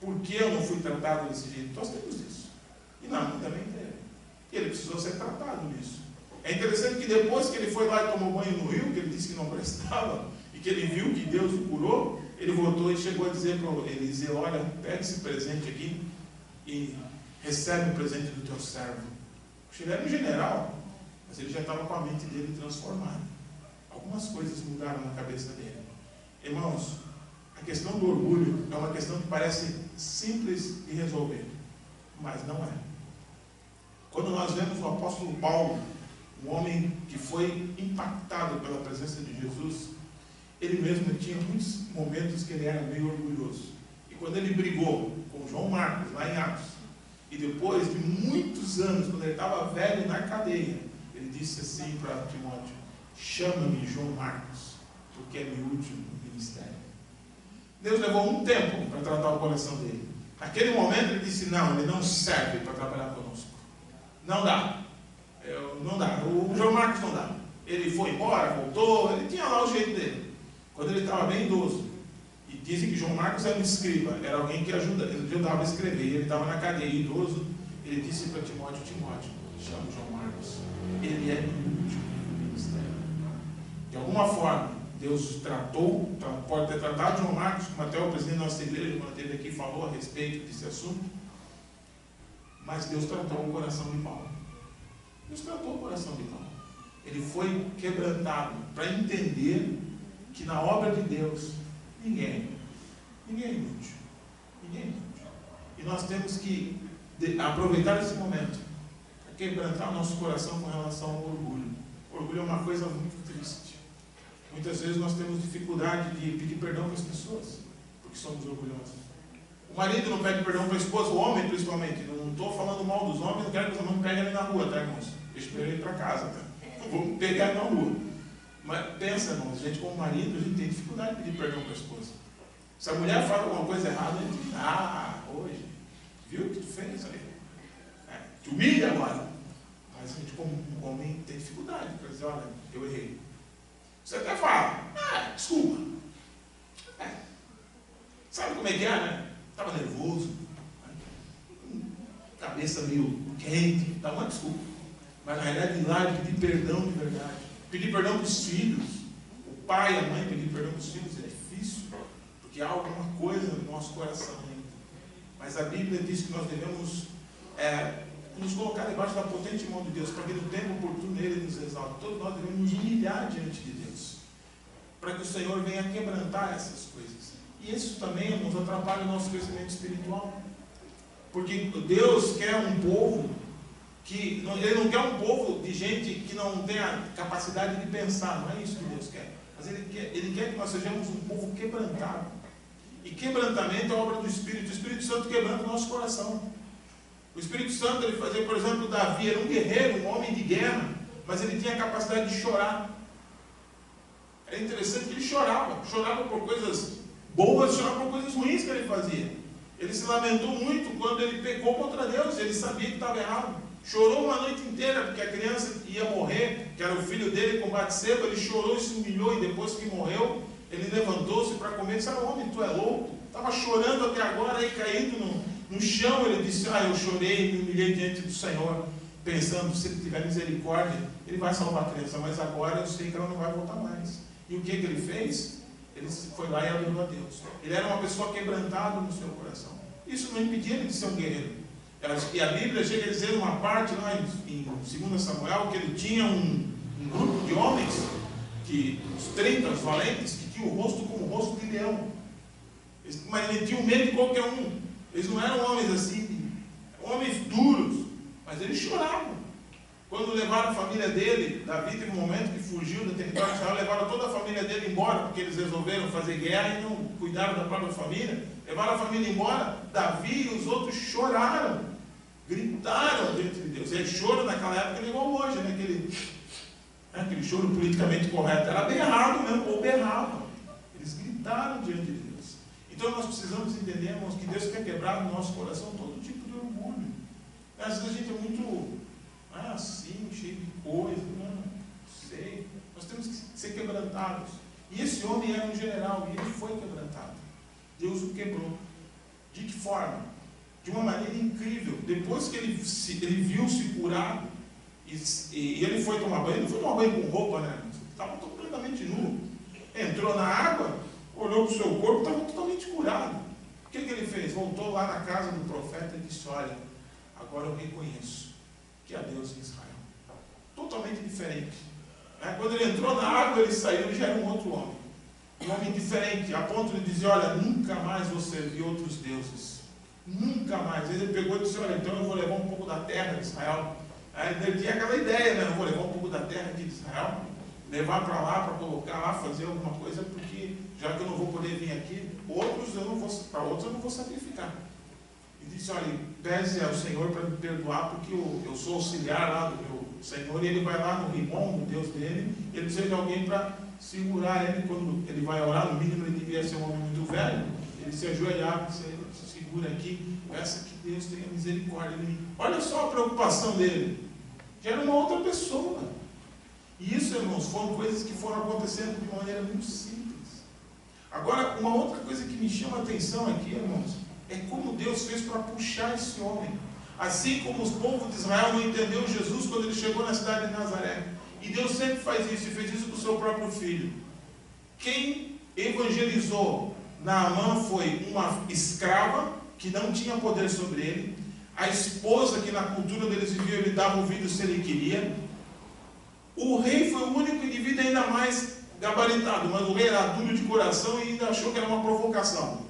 Por que eu não fui tratado desse jeito? Nós temos isso. E não, também teve. E ele precisou ser tratado nisso. É interessante que depois que ele foi lá e tomou banho no rio, que ele disse que não prestava, que ele viu que Deus o curou, ele voltou e chegou a dizer para Eliseu, olha, pega esse presente aqui e recebe o presente do teu servo. Ele era um general, mas ele já estava com a mente dele transformada. Algumas coisas mudaram na cabeça dele. Irmãos, a questão do orgulho é uma questão que parece simples de resolver, mas não é. Quando nós vemos o apóstolo Paulo, um homem que foi impactado pela presença de Jesus, ele mesmo tinha muitos momentos que ele era meio orgulhoso. E quando ele brigou com João Marcos, lá em Atos, e depois de muitos anos, quando ele estava velho na cadeia, ele disse assim para Timóteo: chama-me João Marcos, porque é meu último ministério. Deus levou um tempo para tratar o coração dele. Naquele momento ele disse: não, ele não serve para trabalhar conosco. Não dá. Não dá. O João Marcos não dá. Ele foi embora, voltou, ele tinha lá o jeito dele. Quando ele estava bem idoso, e dizem que João Marcos era um escriba, era alguém que ajudava a escrever, ele estava na cadeia, idoso, ele disse para Timóteo: Timóteo, chama o João Marcos, ele é meu último ministério. De alguma forma, Deus tratou, pode ter tratado João Marcos, como até o presidente da nossa igreja, quando esteve aqui, falou a respeito desse assunto, mas Deus tratou o coração de Paulo. Deus tratou o coração de Paulo. Ele foi quebrantado para entender que na obra de Deus ninguém é inútil. Ninguém é inútil. E nós temos que aproveitar esse momento para quebrantar o nosso coração com relação ao orgulho. O orgulho é uma coisa muito triste. Muitas vezes nós temos dificuldade de pedir perdão para as pessoas, porque somos orgulhosos. O marido não pede perdão para a esposa, o homem principalmente. Não estou falando mal dos homens, não quero que os homens peguem ele na rua, tá, irmãos? Deixa eu ir para casa, tá? Não vou pegar ele na rua. Mas pensa, irmãos, a gente como marido, a gente tem dificuldade de pedir perdão para a esposa. Se a mulher fala alguma coisa errada, a gente diz: hoje, viu o que tu fez aí? Te humilha agora. Mas a gente como homem tem dificuldade para dizer: olha, eu errei. Você até fala: desculpa. Sabe como é que é, né? Estava nervoso, cabeça meio quente, dá uma desculpa. Mas na realidade, ir lá e pedir perdão de verdade. Pedir perdão para os filhos. O pai e a mãe pedir perdão para os filhos é difícil, porque há alguma coisa no nosso coração ainda. Mas a Bíblia diz que nós devemos nos colocar debaixo da potente mão de Deus, para que no tempo oportuno Ele nos exalte. Todos nós devemos nos humilhar diante de Deus, para que o Senhor venha quebrantar essas coisas. E isso também, irmãos, atrapalha o nosso crescimento espiritual. Porque Deus quer um povo que... Ele não quer um povo de gente que não tenha capacidade de pensar. Não é isso que Deus quer. Mas Ele quer que nós sejamos um povo quebrantado. E quebrantamento é obra do Espírito. O Espírito Santo quebranta o nosso coração. O Espírito Santo, ele fazia, por exemplo, Davi era um guerreiro, um homem de guerra, mas ele tinha a capacidade de chorar. Era interessante que ele chorava por coisas boas, chorava por coisas ruins que ele fazia. Ele se lamentou muito quando ele pecou contra Deus, ele sabia que estava errado. Chorou uma noite inteira porque a criança ia morrer, que era o filho dele com Batseba. Ele chorou e se humilhou, e depois que morreu, ele levantou-se para comer. Ele disse: homem, tu é louco? Estava chorando até agora, aí caído no chão. Ele disse: eu chorei e me humilhei diante do Senhor, pensando, se Ele tiver misericórdia, Ele vai salvar a criança, mas agora eu sei que ela não vai voltar mais. E o que ele fez? Ele foi lá e adorou a Deus. Ele era uma pessoa quebrantada no seu coração. Isso não impedia ele de ser um guerreiro. E a Bíblia chega a dizer uma parte lá em 2 Samuel, que ele tinha um grupo de homens, os 30 valentes, que tinham o rosto como o rosto de leão. Mas ele tinha o medo de qualquer um. Eles não eram homens assim, homens duros, mas eles choravam. Quando levaram a família dele, Davi teve um momento que fugiu do território de Israel, levaram toda a família dele embora, porque eles resolveram fazer guerra e não cuidaram da própria família. Levaram a família embora, Davi e os outros choraram, gritaram diante de Deus. E choro naquela época não é igual hoje, né? Aquele choro politicamente correto, era berrado mesmo, ou berravam. Eles gritaram diante de Deus. Então nós precisamos entender, irmãos, que Deus quer quebrar no nosso coração todo tipo de orgulho. Às vezes a gente é muito assim, cheio de coisa, não sei. Nós temos que ser quebrantados. E esse homem era um general, e ele foi quebrantado. Deus o quebrou. De que forma? De uma maneira incrível. Depois que ele viu-se curado, e ele foi tomar banho, ele não foi tomar banho com roupa, né? Estava completamente nu. Entrou na água, olhou para o seu corpo, estava totalmente curado. O que ele fez? Voltou lá na casa do profeta e disse: olha, agora eu reconheço que há Deus em Israel. totalmente diferente. Quando ele entrou na água, ele saiu, ele já era um outro homem. Um homem diferente, a ponto de dizer, olha, nunca mais vou servir outros deuses. Nunca mais. Ele pegou e disse, olha, então eu vou levar um pouco da terra de Israel. Ele tinha aquela ideia, né? Eu vou levar um pouco da terra aqui de Israel, levar para lá, para colocar lá, fazer alguma coisa, porque já que eu não vou poder vir aqui, para outros eu não vou sacrificar. E disse, olha, pese ao Senhor para me perdoar, porque eu sou auxiliar lá do meu Senhor, e ele vai lá no Rimon, o Deus dele, ele precisa de alguém para segurar ele quando ele vai orar. No mínimo ele devia ser um homem muito velho, ele se ajoelhava, se segura aqui, peça que Deus tenha misericórdia de mim. Olha só a preocupação dele, já era uma outra pessoa. E isso, irmãos, foram coisas que foram acontecendo de maneira muito simples. Agora, uma outra coisa que me chama a atenção aqui, irmãos, é como Deus fez para puxar esse homem. Assim como o povo de Israel não entendeu Jesus quando ele chegou na cidade de Nazaré. E Deus sempre faz isso, e fez isso com o seu próprio filho. Quem evangelizou Naamã foi uma escrava que não tinha poder sobre ele. A esposa que na cultura deles viviam, ele dava ouvido se ele queria. O rei foi o único indivíduo ainda mais gabaritado, mas o rei era duro de coração e ainda achou que era uma provocação.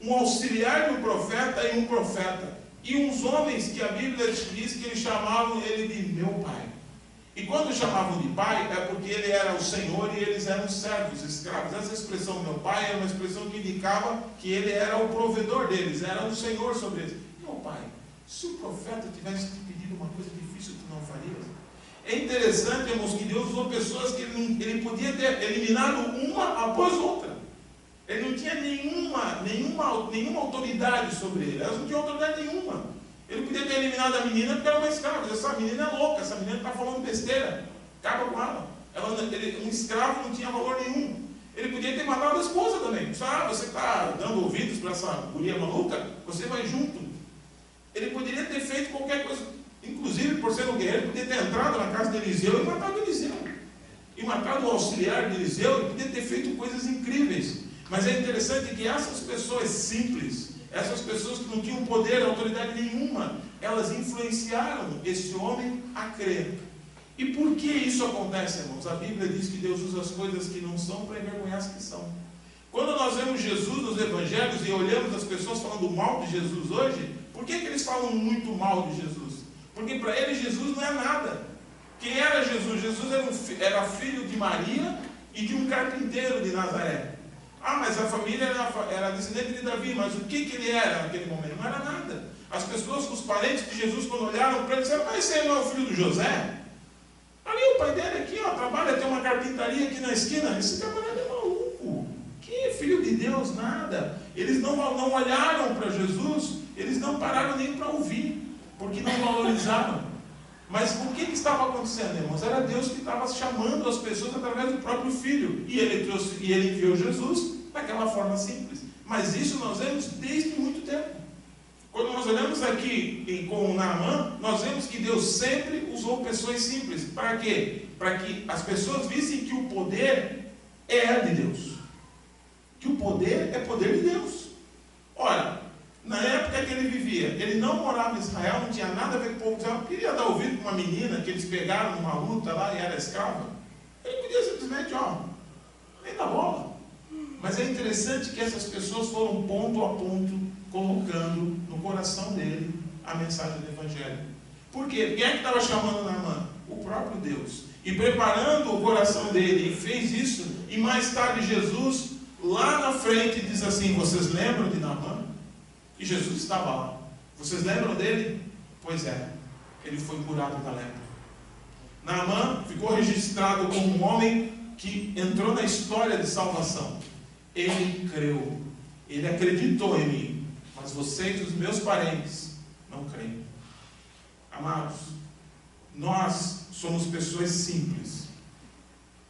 Um auxiliar de um profeta e um profeta. E uns homens que a Bíblia diz que eles chamavam ele de meu pai. E quando chamavam de pai, é porque ele era o Senhor e eles eram servos, escravos. Essa expressão meu pai era uma expressão que indicava que ele era o provedor deles, era o Senhor sobre eles. Meu pai, se o profeta tivesse te pedido uma coisa difícil, tu não farias? É interessante, irmãos, que Deus usou pessoas que ele podia ter eliminado uma após outra. Ele não tinha nenhuma autoridade sobre ele. Elas não tinham autoridade nenhuma. Ele podia ter eliminado a menina porque era uma escrava. Essa menina é louca, essa menina está falando besteira. Acaba com ela. Um escravo não tinha valor nenhum. Ele podia ter matado a esposa também. Você está dando ouvidos para essa guria maluca? Você vai junto. Ele poderia ter feito qualquer coisa. Inclusive, por ser um guerreiro, ele podia ter entrado na casa de Eliseu e matado Eliseu. E matado o auxiliar de Eliseu, ele podia ter feito coisas incríveis. Mas é interessante que essas pessoas simples, essas pessoas que não tinham poder, autoridade nenhuma, elas influenciaram esse homem a crer. E por que isso acontece, irmãos? A Bíblia diz que Deus usa as coisas que não são para envergonhar as que são. Quando nós vemos Jesus nos evangelhos e olhamos as pessoas falando mal de Jesus hoje, por que eles falam muito mal de Jesus? Porque para eles Jesus não é nada. Quem era Jesus? Jesus era filho de Maria e de um carpinteiro de Nazaré. Mas a família era descendente de Davi, mas o que ele era naquele momento? Não era nada. As pessoas, os parentes de Jesus, quando olharam para ele, disseram, mas esse aí não é o filho do José? Ali o pai dele aqui, trabalha, tem uma carpintaria aqui na esquina. Esse camarada é maluco. Que filho de Deus, nada. Eles não olharam para Jesus, eles não pararam nem para ouvir, porque não valorizaram. Mas o que estava acontecendo, irmãos? Era Deus que estava chamando as pessoas através do próprio Filho. E ele enviou Jesus daquela forma simples. Mas isso nós vemos desde muito tempo. Quando nós olhamos aqui com Naamã, nós vemos que Deus sempre usou pessoas simples. Para quê? Para que as pessoas vissem que o poder é de Deus. Que o poder é poder de Deus. Ora, na época que ele vivia, ele não morava em Israel, não tinha nada a ver com o povo de Israel. Queria dar ouvido para uma menina que eles pegaram numa luta lá e era escrava. Ele podia simplesmente, nem dar bola. Mas é interessante que essas pessoas foram ponto a ponto colocando no coração dele a mensagem do Evangelho. Por quê? Quem é que estava chamando Naamã? O próprio Deus. E preparando o coração dele, e fez isso. E mais tarde Jesus, lá na frente, diz assim, vocês lembram de Naamã? E Jesus estava lá. Vocês lembram dele? Pois é, ele foi curado da lepra. Naamã ficou registrado como um homem que entrou na história de salvação. Ele creu, ele acreditou em mim, mas vocês, os meus parentes, não creem. Amados, nós somos pessoas simples.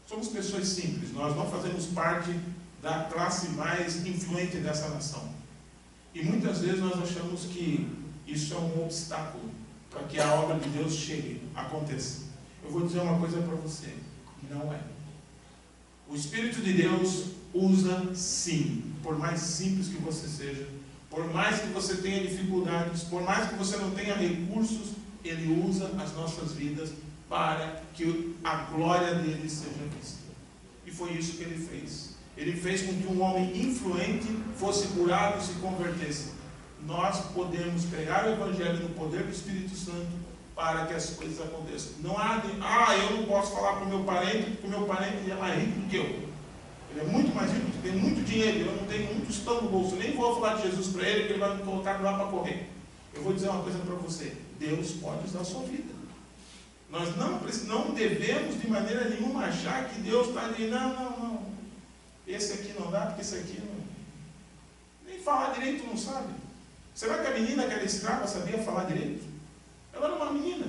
Somos pessoas simples, nós não fazemos parte da classe mais influente dessa nação. E muitas vezes nós achamos que isso é um obstáculo para que a obra de Deus chegue, aconteça. Eu vou dizer uma coisa para você, não é. O Espírito de Deus usa sim, por mais simples que você seja, por mais que você tenha dificuldades, por mais que você não tenha recursos, Ele usa as nossas vidas para que a glória dele seja vista. E foi isso que ele fez. Ele fez com que um homem influente fosse curado e se convertesse. Nós podemos pregar o Evangelho no poder do Espírito Santo para que as coisas aconteçam. Não há eu não posso falar para o meu parente, porque o meu parente é mais rico do que eu. Ele é muito mais rico, tem muito dinheiro, eu não tenho um tostão no bolso. Nem vou falar de Jesus para ele, porque ele vai me colocar lá para correr. Eu vou dizer uma coisa para você: Deus pode usar a sua vida. Nós não devemos de maneira nenhuma achar que Deus está ali, não. Esse aqui não dá, porque esse aqui não. Nem falar direito não sabe. Será que a menina que era escrava sabia falar direito? Ela era uma menina.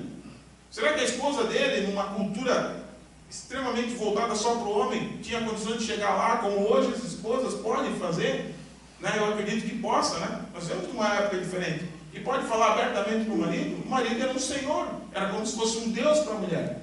Será que a esposa dele, numa cultura extremamente voltada só para o homem, tinha condições de chegar lá, como hoje as esposas podem fazer? Né? Eu acredito que possa, né? Nós vemos uma época diferente. E pode falar abertamente para o marido. O marido era um senhor, era como se fosse um Deus para a mulher.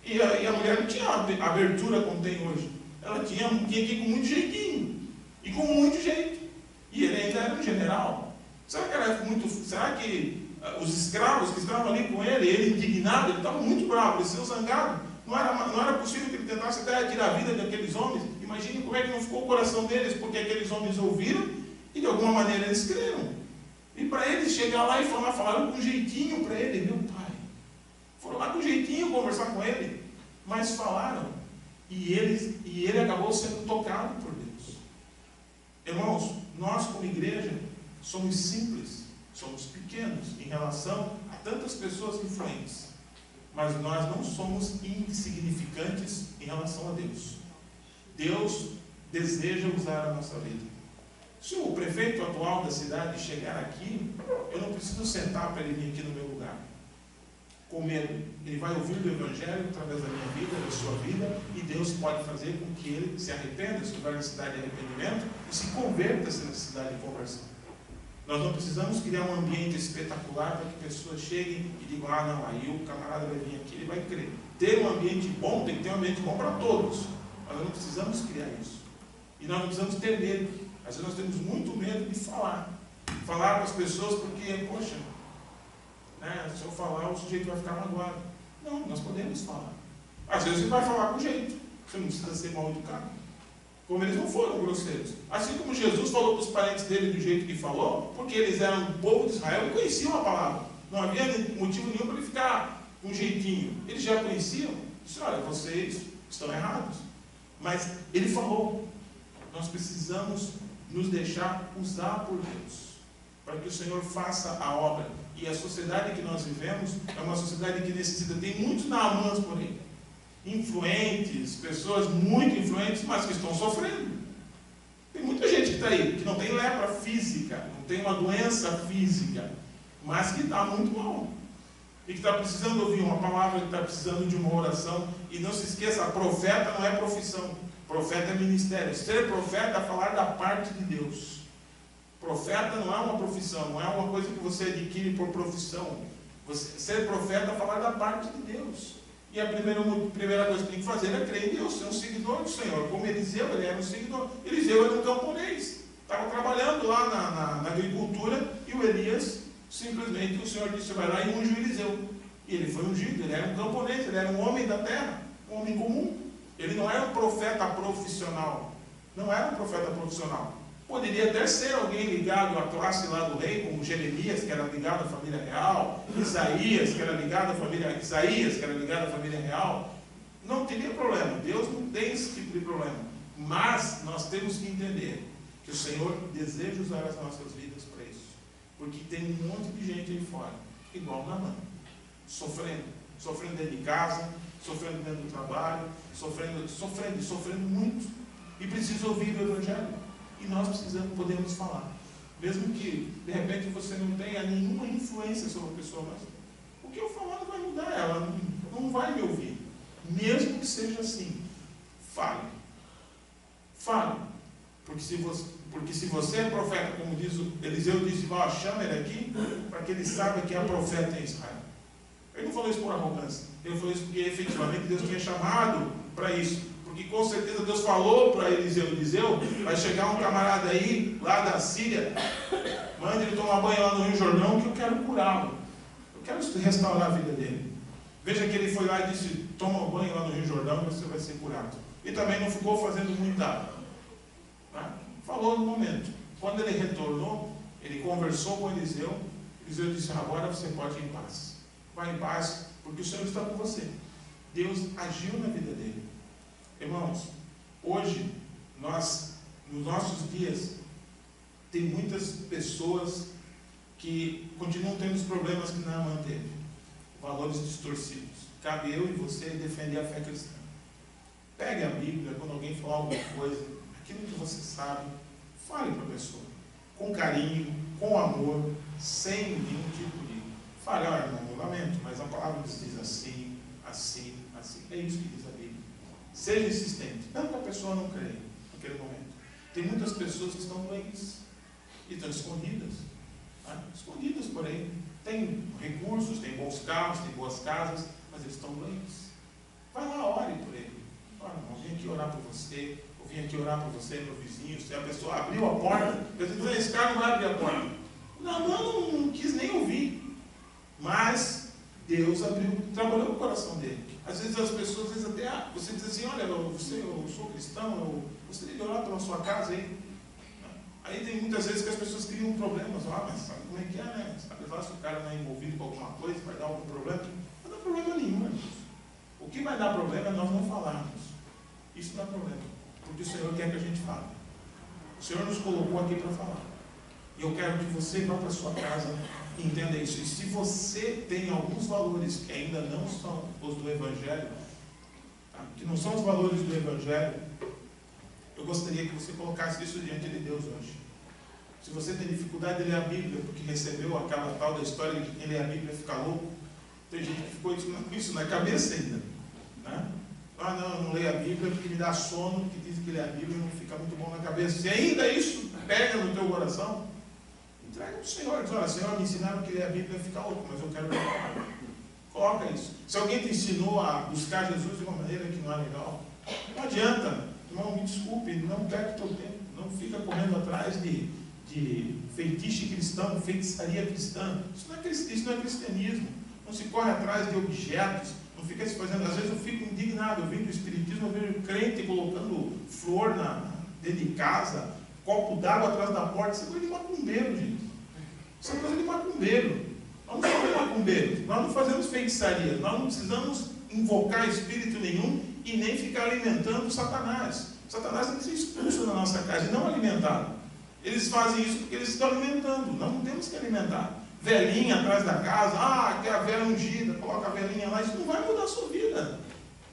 E a mulher não tinha abertura como tem hoje. Ela tinha que ir com muito jeitinho. E com muito jeito. E ele ainda era um general. Será que os escravos que estavam ali com ele indignado, ele estava muito bravo, ele saiu zangado. Não era possível que ele tentasse até tirar a vida daqueles homens. Imagine como é que não ficou o coração deles, porque aqueles homens ouviram e de alguma maneira eles creram. E para eles chegar lá e falaram com jeitinho para ele, meu pai. Foram lá com jeitinho conversar com ele, mas falaram. E ele acabou sendo tocado por Deus. Irmãos, nós como igreja somos simples, somos pequenos em relação a tantas pessoas influentes. Mas nós não somos insignificantes em relação a Deus. Deus deseja usar a nossa vida. Se o prefeito atual da cidade chegar aqui, eu não preciso sentar para ele vir aqui no meu lugar. Com medo. Ele vai ouvir o Evangelho através da minha vida, da sua vida, e Deus pode fazer com que ele se arrependa, se tiver necessidade de arrependimento, e se converta se necessidade de conversão. Nós não precisamos criar um ambiente espetacular para que pessoas cheguem e digam, não, aí o camarada vai vir aqui, ele vai crer. Ter um ambiente bom, tem que ter um ambiente bom para todos. Mas nós não precisamos criar isso. E nós não precisamos ter medo. Às vezes nós temos muito medo de falar. Falar com as pessoas porque, poxa, né, se eu falar o sujeito vai ficar magoado. Não, nós podemos falar. Às vezes você vai falar com jeito. Você não precisa ser mal educado. Como eles não foram grosseiros. Assim como Jesus falou para os parentes dele do jeito que falou, porque eles eram o povo de Israel e conheciam a palavra. Não havia motivo nenhum para ele ficar com jeitinho. Eles já conheciam. Disse, olha, vocês estão errados. Mas ele falou, nós precisamos nos deixar usar por Deus, para que o Senhor faça a obra. E a sociedade que nós vivemos é uma sociedade que necessita, tem muitos Naamãs por aí, influentes, pessoas muito influentes, mas que estão sofrendo. Tem muita gente que está aí, que não tem lepra física, não tem uma doença física, mas que está muito mal. E que está precisando ouvir uma palavra, que está precisando de uma oração. E não se esqueça, profeta não é profissão. Profeta é ministério. Ser profeta é falar da parte de Deus. Profeta não é uma profissão, não é uma coisa que você adquire por profissão. Ser profeta é falar da parte de Deus. E a primeira coisa que tem que fazer é crer em Deus, ser um seguidor do Senhor. Como Eliseu, ele era um seguidor. Eliseu era um camponês. Estava trabalhando lá na agricultura e o Elias, simplesmente o Senhor disse, vai lá e unge o Eliseu. E ele foi ungido, ele era um camponês, ele era um homem da terra, um homem comum. Ele não era um profeta profissional. Não era um profeta profissional. Poderia até ser alguém ligado à classe lá do rei, como Jeremias, que era ligado à família real, Isaías, que era ligado à família real. Não teria problema. Deus não tem esse tipo de problema. Mas nós temos que entender que o Senhor deseja usar as nossas vidas para isso. Porque tem um monte de gente aí fora, igual Naamã, sofrendo dentro de casa, sofrendo dentro do trabalho, sofrendo muito, e precisa ouvir o Evangelho. E nós podemos falar, mesmo que de repente você não tenha nenhuma influência sobre a pessoa, mas o que eu falar não vai mudar, ela não vai me ouvir, mesmo que seja assim. Fale, porque se você é profeta, como diz Eliseu disse, chama ele aqui, para que ele saiba que é profeta em Israel. Ele não falou isso por arrogância, ele falou isso porque efetivamente Deus tinha chamado para isso. Porque com certeza Deus falou para Eliseu, vai chegar um camarada aí, lá da Síria, manda ele tomar banho lá no Rio Jordão, que eu quero curá-lo. Eu quero restaurar a vida dele. Veja que ele foi lá e disse: toma um banho lá no Rio Jordão e você vai ser curado. E também não ficou fazendo muita água. Tá? Falou no momento. Quando ele retornou, ele conversou com Eliseu. Eliseu disse: agora você pode ir em paz. Vai em paz, porque o Senhor está com você. Deus agiu na vida dele. Irmãos, hoje, nos nossos dias, tem muitas pessoas que continuam tendo os problemas que Naamã teve. Valores distorcidos. Cabe eu e você defender a fé cristã. Pegue a Bíblia, quando alguém falar alguma coisa, aquilo que você sabe, fale para a pessoa. Com carinho, com amor, sem nenhum tipo de... Fale: olha, irmão, eu lamento, mas a palavra diz assim, assim, assim. É isso que diz a Bíblia. Seja insistente. Não que a pessoa não creia naquele momento. Tem muitas pessoas que estão doentes e estão escondidas. Tá? Escondidas por aí. Tem recursos, tem bons carros, tem boas casas, mas eles estão doentes. Vai lá, ore por ele. Olha, irmão, eu vim aqui orar por você. Eu vim aqui orar por você, meu vizinho. Se a pessoa abriu a porta, eu disse: esse cara não vai abrir a porta. Não quis nem ouvir. Mas Deus abriu, trabalhou no coração dele. Às vezes as pessoas, até você diz assim: olha, eu sou cristão, eu gostaria de orar pela sua casa aí. Aí tem muitas vezes que as pessoas criam problemas. Mas sabe como é que é, né? Sabe lá, se o cara não é envolvido com alguma coisa, vai dar algum problema? Não dá problema nenhum, irmãos. O que vai dar problema é nós não falarmos. Isso dá problema, porque o Senhor quer que a gente fale. O Senhor nos colocou aqui para falar. E eu quero que você vá para a sua casa e entenda isso. E se você tem alguns valores que ainda não são os do Evangelho, tá? Que não são os valores do Evangelho, eu gostaria que você colocasse isso diante de Deus hoje. Se você tem dificuldade de ler a Bíblia, porque recebeu aquela tal da história de que quem lê a Bíblia fica louco, tem gente que ficou com isso na cabeça ainda. Né? Não, eu não leio a Bíblia porque me dá sono, que diz que ler a Bíblia não fica muito bom na cabeça. Se ainda isso pega no teu coração, entrega ao Senhor. Diz: olha, Senhor, me ensinaram que ler a Bíblia fica louco, mas eu quero ler a palavra. Coloca isso. Se alguém te ensinou a buscar Jesus de uma maneira que não é legal, não adianta. Irmão, me desculpe, não perde o teu tempo. Não fica correndo atrás de feitiço cristão, feitiçaria cristã. Isso não é cristianismo. Não se corre atrás de objetos. Não fica se fazendo. Às vezes eu fico indignado. Eu venho do Espiritismo, eu vejo crente colocando flor dentro de casa, copo d'água atrás da porta. Isso é coisa de macumbeiro, gente. Isso é coisa de macumbeiro. Nós não somos macumbeiros. Nós não fazemos feitiçaria. Nós não precisamos invocar espírito nenhum e nem ficar alimentando Satanás. Satanás tem que ser expulso da nossa casa e não alimentado. Eles fazem isso porque eles estão alimentando. Nós não temos que alimentar. Velhinha atrás da casa, quer a velha ungida, coloca a velhinha lá, isso não vai mudar a sua vida.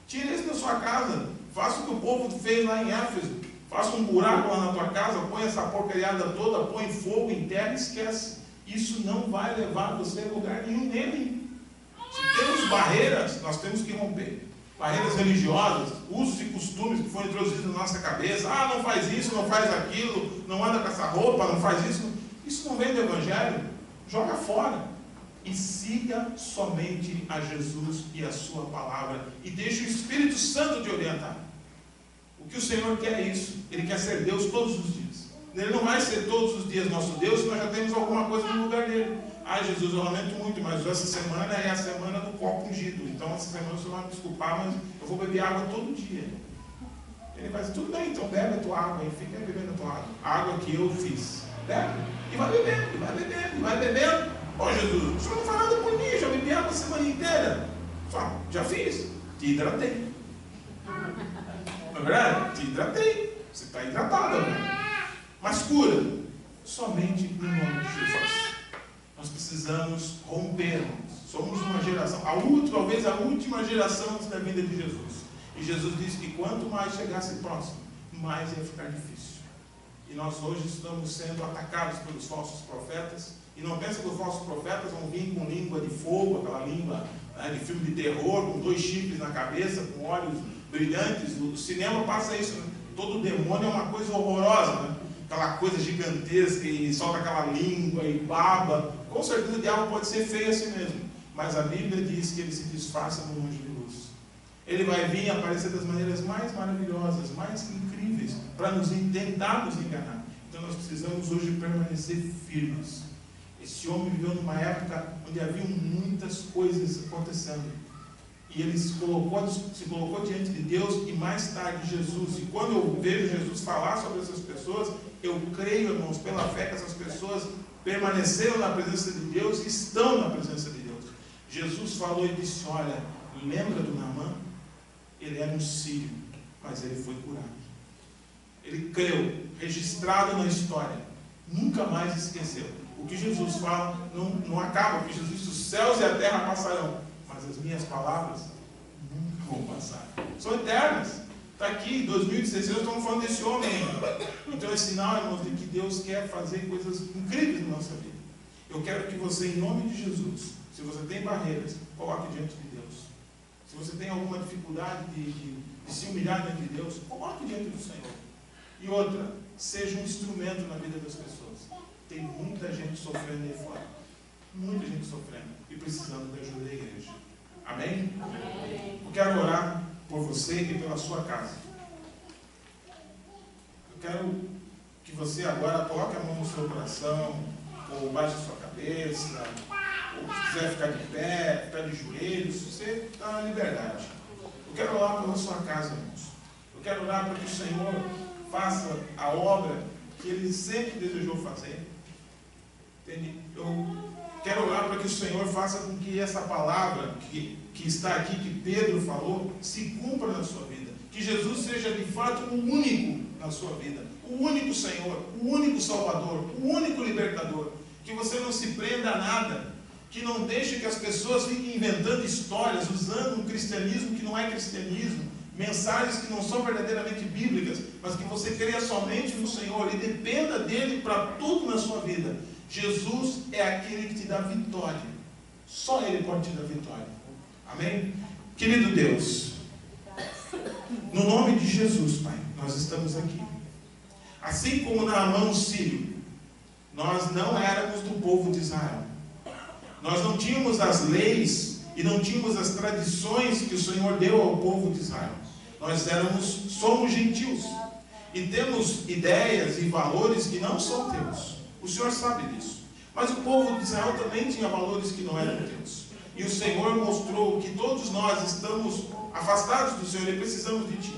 Tira isso da sua casa. Faça o que o povo fez lá em Éfeso. Faça um buraco lá na tua casa, põe essa porcariada toda, põe fogo, enterra e esquece. Isso não vai levar você a lugar nenhum nele. Se temos barreiras, nós temos que romper. Barreiras religiosas, usos e costumes que foram introduzidos na nossa cabeça. Não faz isso, não faz aquilo, não anda com essa roupa, não faz isso. Isso não vem do Evangelho. Joga fora. E siga somente a Jesus e a sua palavra. E deixe o Espírito Santo te orientar. O que o Senhor quer é isso. Ele quer ser Deus todos os dias. Ele não vai ser todos os dias nosso Deus se nós já temos alguma coisa no lugar dele. Jesus, eu lamento muito, mas essa semana é a semana do copo ungido. Então essa semana o senhor vai me desculpar, mas eu vou beber água todo dia. Ele vai dizer: tudo bem, então bebe a tua água e fica bebendo a tua água. A água que eu fiz. Bebe. E vai bebendo, e vai bebendo, e vai bebendo. Jesus, o senhor não faz nada por mim, eu já bebi água a semana inteira. Só, já fiz. Te hidratei. Não é verdade? Te hidratei. Você está hidratado, né? Mas cura somente no nome de Jesus. Nós precisamos romper. Somos uma geração, talvez a última geração antes da vinda de Jesus. E Jesus disse que quanto mais chegasse próximo, mais ia ficar difícil. E nós hoje estamos sendo atacados pelos falsos profetas. E não pensa que os falsos profetas vão vir com língua de fogo, aquela língua de filme de terror, com 2 chifres na cabeça, com olhos brilhantes. O cinema passa isso, né? Todo demônio é uma coisa horrorosa, né? Aquela coisa gigantesca e solta aquela língua e baba. Com certeza o diabo pode ser feio assim mesmo. Mas a Bíblia diz que ele se disfarça no anjo de luz. Ele vai vir e aparecer das maneiras mais maravilhosas, mais incríveis, para tentar nos enganar. Então nós precisamos hoje permanecer firmes. Esse homem viveu numa época onde havia muitas coisas acontecendo. E ele se colocou diante de Deus, e mais tarde Jesus. E quando eu vejo Jesus falar sobre essas pessoas, eu creio, irmãos, pela fé, que essas pessoas permaneceram na presença de Deus e estão na presença de Deus. Jesus falou e disse: olha, lembra do Naamã? Ele era um sírio, mas ele foi curado. Ele creu, registrado na história, nunca mais esqueceu. O que Jesus fala não acaba, porque Jesus disse: os céus e a terra passarão, mas as minhas palavras nunca vão passar. São eternas. Está aqui, em 2016, nós estamos falando desse homem ainda. Então é sinal, irmãos, de que Deus quer fazer coisas incríveis na nossa vida. Eu quero que você, em nome de Jesus, se você tem barreiras, coloque diante de Deus. Se você tem alguma dificuldade de se humilhar diante de Deus, coloque diante do Senhor. E outra, seja um instrumento na vida das pessoas. Tem muita gente sofrendo aí fora. Muita gente sofrendo e precisando da ajuda da igreja. Amém? Amém. Eu quero orar por você e pela sua casa. Eu quero que você agora coloque a mão no seu coração, ou baixe a sua cabeça, ou se quiser ficar de pé, ficar de joelhos, você está na liberdade. Eu quero orar pela sua casa, irmãos. Eu quero orar para que o Senhor faça a obra que Ele sempre desejou fazer. Entende? Eu quero orar para que o Senhor faça com que essa palavra que está aqui, que Pedro falou, se cumpra na sua vida. Que Jesus seja de fato o único na sua vida. O único Senhor, o único Salvador, o único Libertador. Que você não se prenda a nada. Que não deixe que as pessoas fiquem inventando histórias, usando um cristianismo que não é cristianismo. Mensagens que não são verdadeiramente bíblicas, mas que você creia somente no Senhor e dependa dele para tudo na sua vida. Jesus é aquele que te dá vitória. Só Ele pode te dar vitória. Amém? Querido Deus, no nome de Jesus, Pai, nós estamos aqui. Assim como Naamã, o sírio, nós não éramos do povo de Israel. Nós não tínhamos as leis e não tínhamos as tradições que o Senhor deu ao povo de Israel. Nós somos gentios e temos ideias e valores que não são teus. O Senhor sabe disso. Mas o povo de Israel também tinha valores que não eram teus. E o Senhor mostrou que todos nós estamos afastados do Senhor e precisamos de Ti.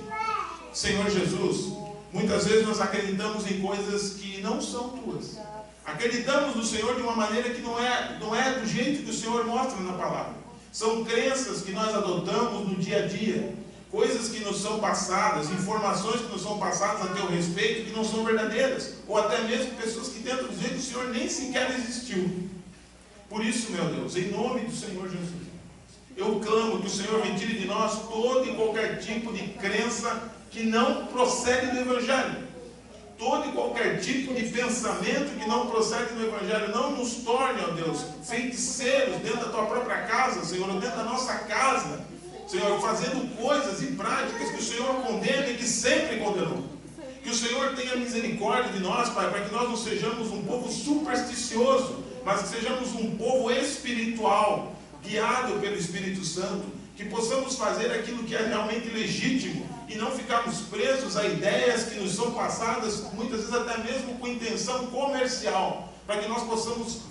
Senhor Jesus, muitas vezes nós acreditamos em coisas que não são tuas. Acreditamos no Senhor de uma maneira que não é do jeito que o Senhor mostra na palavra. São crenças que nós adotamos no dia a dia. Coisas que nos são passadas, informações que nos são passadas a teu respeito, que não são verdadeiras. Ou até mesmo pessoas que tentam dizer que o Senhor nem sequer existiu. Por isso, meu Deus, em nome do Senhor Jesus, eu clamo que o Senhor retire de nós todo e qualquer tipo de crença que não procede do Evangelho. Todo e qualquer tipo de pensamento que não procede do Evangelho. Não nos torne, ó Deus, feiticeiros dentro da tua própria casa, Senhor, ou dentro da nossa casa. Senhor, fazendo coisas e práticas que o Senhor condena e que sempre condenou. Que o Senhor tenha misericórdia de nós, Pai, para que nós não sejamos um povo supersticioso, mas que sejamos um povo espiritual, guiado pelo Espírito Santo, que possamos fazer aquilo que é realmente legítimo e não ficarmos presos a ideias que nos são passadas, muitas vezes até mesmo com intenção comercial, para que nós possamos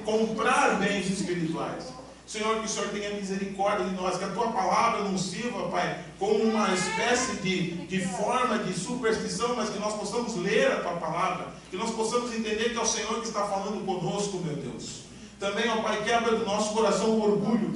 comprar bens espirituais. Senhor, que o Senhor tenha misericórdia de nós, que a Tua palavra não sirva, Pai, como uma espécie de forma de superstição, mas que nós possamos ler a Tua palavra, que nós possamos entender que é o Senhor que está falando conosco, meu Deus. Também, ó Pai, quebra do nosso coração o orgulho.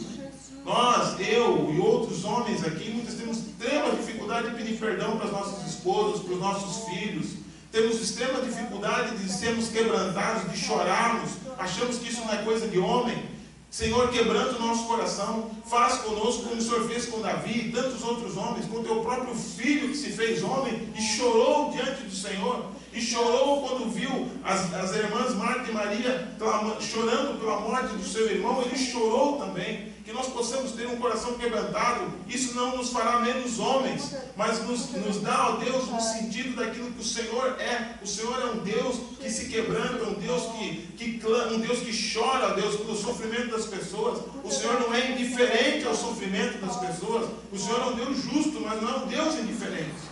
Nós, eu e outros homens aqui, muitos temos extrema dificuldade de pedir perdão para as nossas esposas, para os nossos filhos. Temos extrema dificuldade de sermos quebrantados, de chorarmos. Achamos que isso não é coisa de homem. Senhor, quebrando o nosso coração, faz conosco como o Senhor fez com Davi e tantos outros homens, com o teu próprio filho que se fez homem e chorou diante do Senhor, e chorou quando viu as irmãs Marta e Maria chorando pela morte do seu irmão. Ele chorou também. Que nós possamos ter um coração quebrantado. Isso não nos fará menos homens, mas nos dá, ó Deus, um sentido daquilo que o Senhor é. O Senhor é um Deus que se quebranta, um Deus que clama, um Deus que chora, ó Deus, pelo sofrimento das pessoas. O Senhor não é indiferente ao sofrimento das pessoas. O Senhor é um Deus justo, mas não é um Deus indiferente.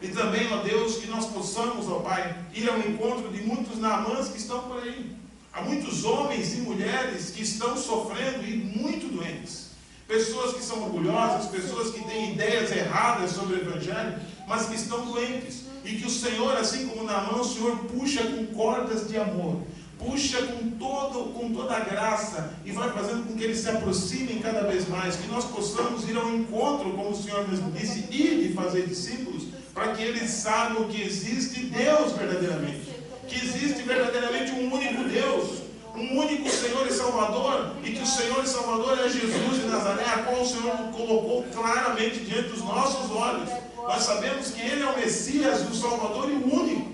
E também, ó Deus, que nós possamos, ó Pai, ir ao encontro de muitos Naamãs que estão por aí. Há muitos homens e mulheres que estão sofrendo e muito doentes. pessoas que são orgulhosas, pessoas que têm ideias erradas sobre o Evangelho, mas que estão doentes, e que o Senhor, assim como Naamã, o Senhor puxa com cordas de amor, puxa com toda a graça, e vai fazendo com que eles se aproximem cada vez mais, que nós possamos ir ao encontro, como o Senhor mesmo disse, ir e fazer discípulos, para que eles saibam que existe Deus verdadeiramente, que existe verdadeiramente um único Deus, um único Senhor e Salvador, e que o Senhor e Salvador é Jesus de Nazaré, a qual o Senhor colocou claramente diante dos nossos olhos. Nós sabemos que Ele é o Messias, o Salvador e o único.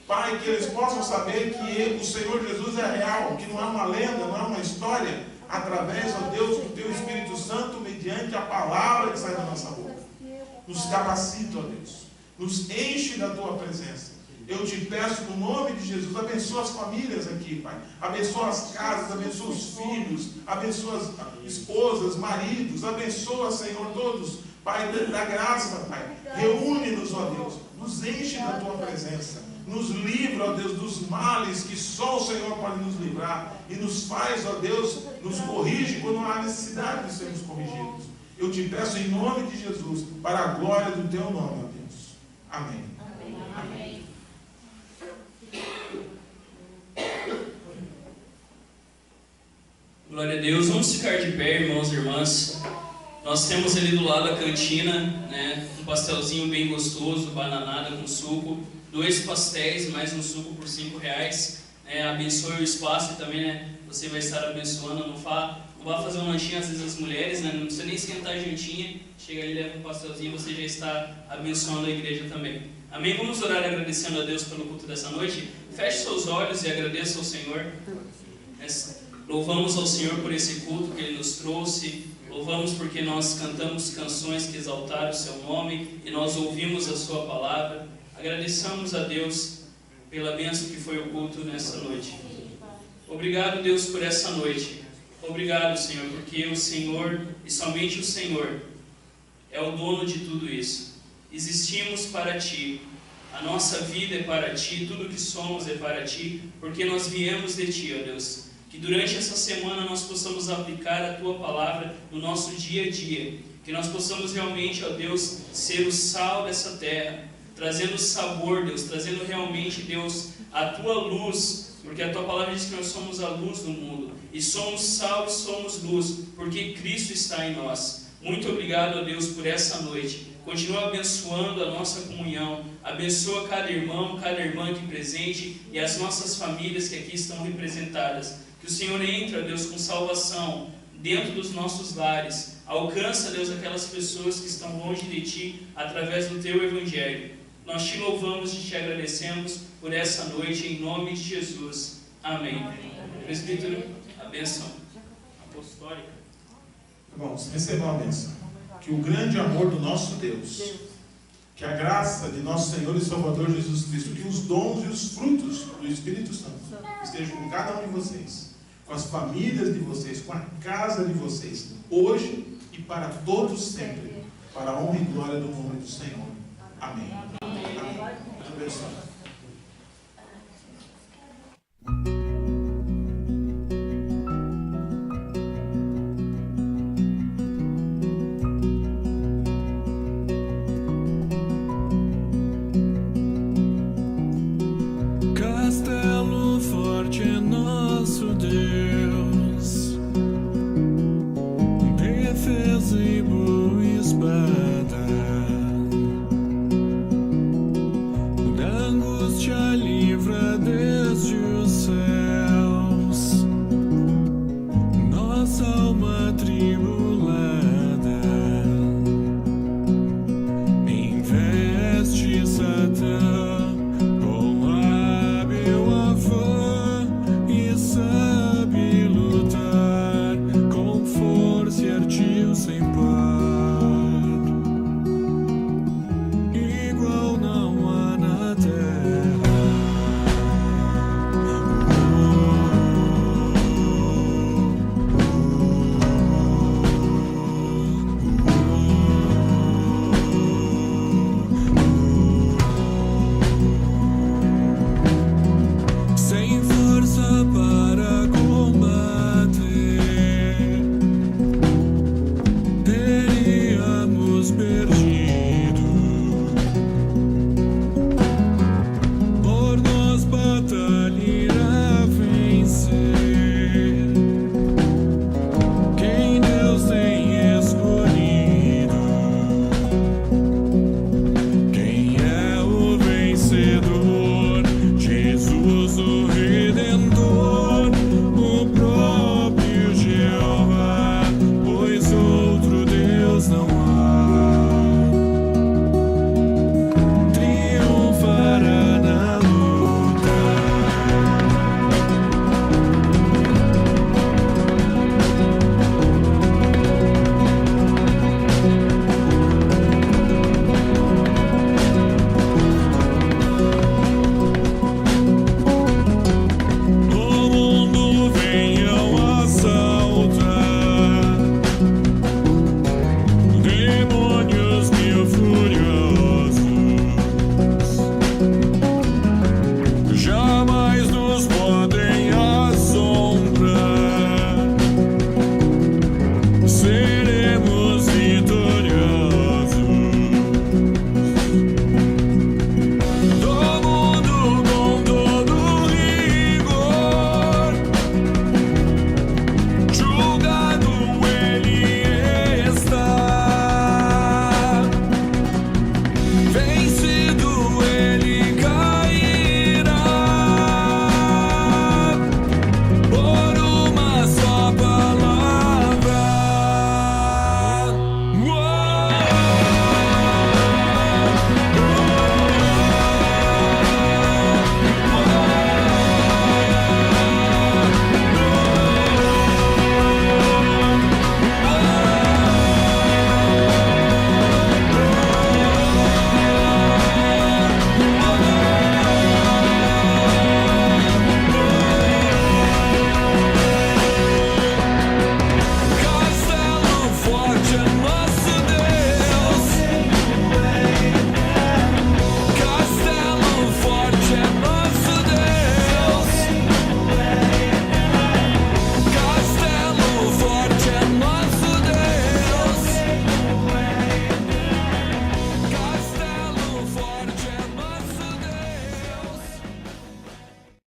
Pai, que eles possam saber que o Senhor Jesus é real, que não é uma lenda, não é uma história, através, ó Deus, do Teu Espírito Santo, mediante a palavra que sai da nossa boca. Nos capacita, ó Deus, nos enche da Tua presença. Eu te peço, no nome de Jesus, abençoa as famílias aqui, Pai. Abençoa as casas, abençoa os filhos, abençoa as esposas, maridos, abençoa, Senhor, todos, Pai, da graça, Pai. Reúne-nos, ó Deus, nos enche da Tua presença. Nos livra, ó Deus, dos males que só o Senhor pode nos livrar. E nos faz, ó Deus, nos corrige quando há necessidade de sermos corrigidos. Eu te peço em nome de Jesus, para a glória do Teu nome, ó Deus. Amém. Amém. Glória a Deus. Vamos ficar de pé, irmãos e irmãs. Nós temos ali do lado a cantina, né, um pastelzinho bem gostoso, bananada com suco, 2 pastéis mais um suco por R$5. Abençoe o espaço e também, né, você vai estar abençoando. Não vá fazer um lanchinho, às vezes as mulheres, né, não precisa nem esquentar a jantinha, chega ali, leva um pastelzinho, você já está abençoando a igreja também. Amém? Vamos orar agradecendo a Deus pelo culto dessa noite. Feche seus olhos e agradeça ao Senhor. Louvamos ao Senhor por esse culto que Ele nos trouxe. Louvamos porque nós cantamos canções que exaltaram o Seu nome e nós ouvimos a Sua palavra. Agradeçamos a Deus pela bênção que foi o culto nessa noite. Obrigado, Deus, por essa noite. Obrigado, Senhor, porque o Senhor e somente o Senhor é o dono de tudo isso. Existimos para Ti. A nossa vida é para Ti, tudo que somos é para Ti, porque nós viemos de Ti, ó Deus. Que durante essa semana nós possamos aplicar a Tua palavra no nosso dia a dia. Que nós possamos realmente, ó Deus, ser o sal dessa terra, trazendo sabor, Deus, trazendo realmente, Deus, a Tua luz, porque a Tua palavra diz que nós somos a luz do mundo, e somos sal e somos luz, porque Cristo está em nós. Muito obrigado, ó Deus, por essa noite. Continua abençoando a nossa comunhão, abençoa cada irmão, cada irmã aqui presente e as nossas famílias que aqui estão representadas. Que o Senhor entre, ó Deus, com salvação dentro dos nossos lares. Alcança, Deus, aquelas pessoas que estão longe de Ti através do Teu Evangelho. Nós Te louvamos e Te agradecemos por essa noite, em nome de Jesus. Amém. Presbítero, a bênção apostólica. Irmãos, recebam a bênção. Que o grande amor do nosso Deus, que a graça de nosso Senhor e Salvador Jesus Cristo, que os dons e os frutos do Espírito Santo estejam com cada um de vocês, com as famílias de vocês, com a casa de vocês, hoje e para todos sempre, para a honra e glória do nome do Senhor. Amém. Amém. Abençoe.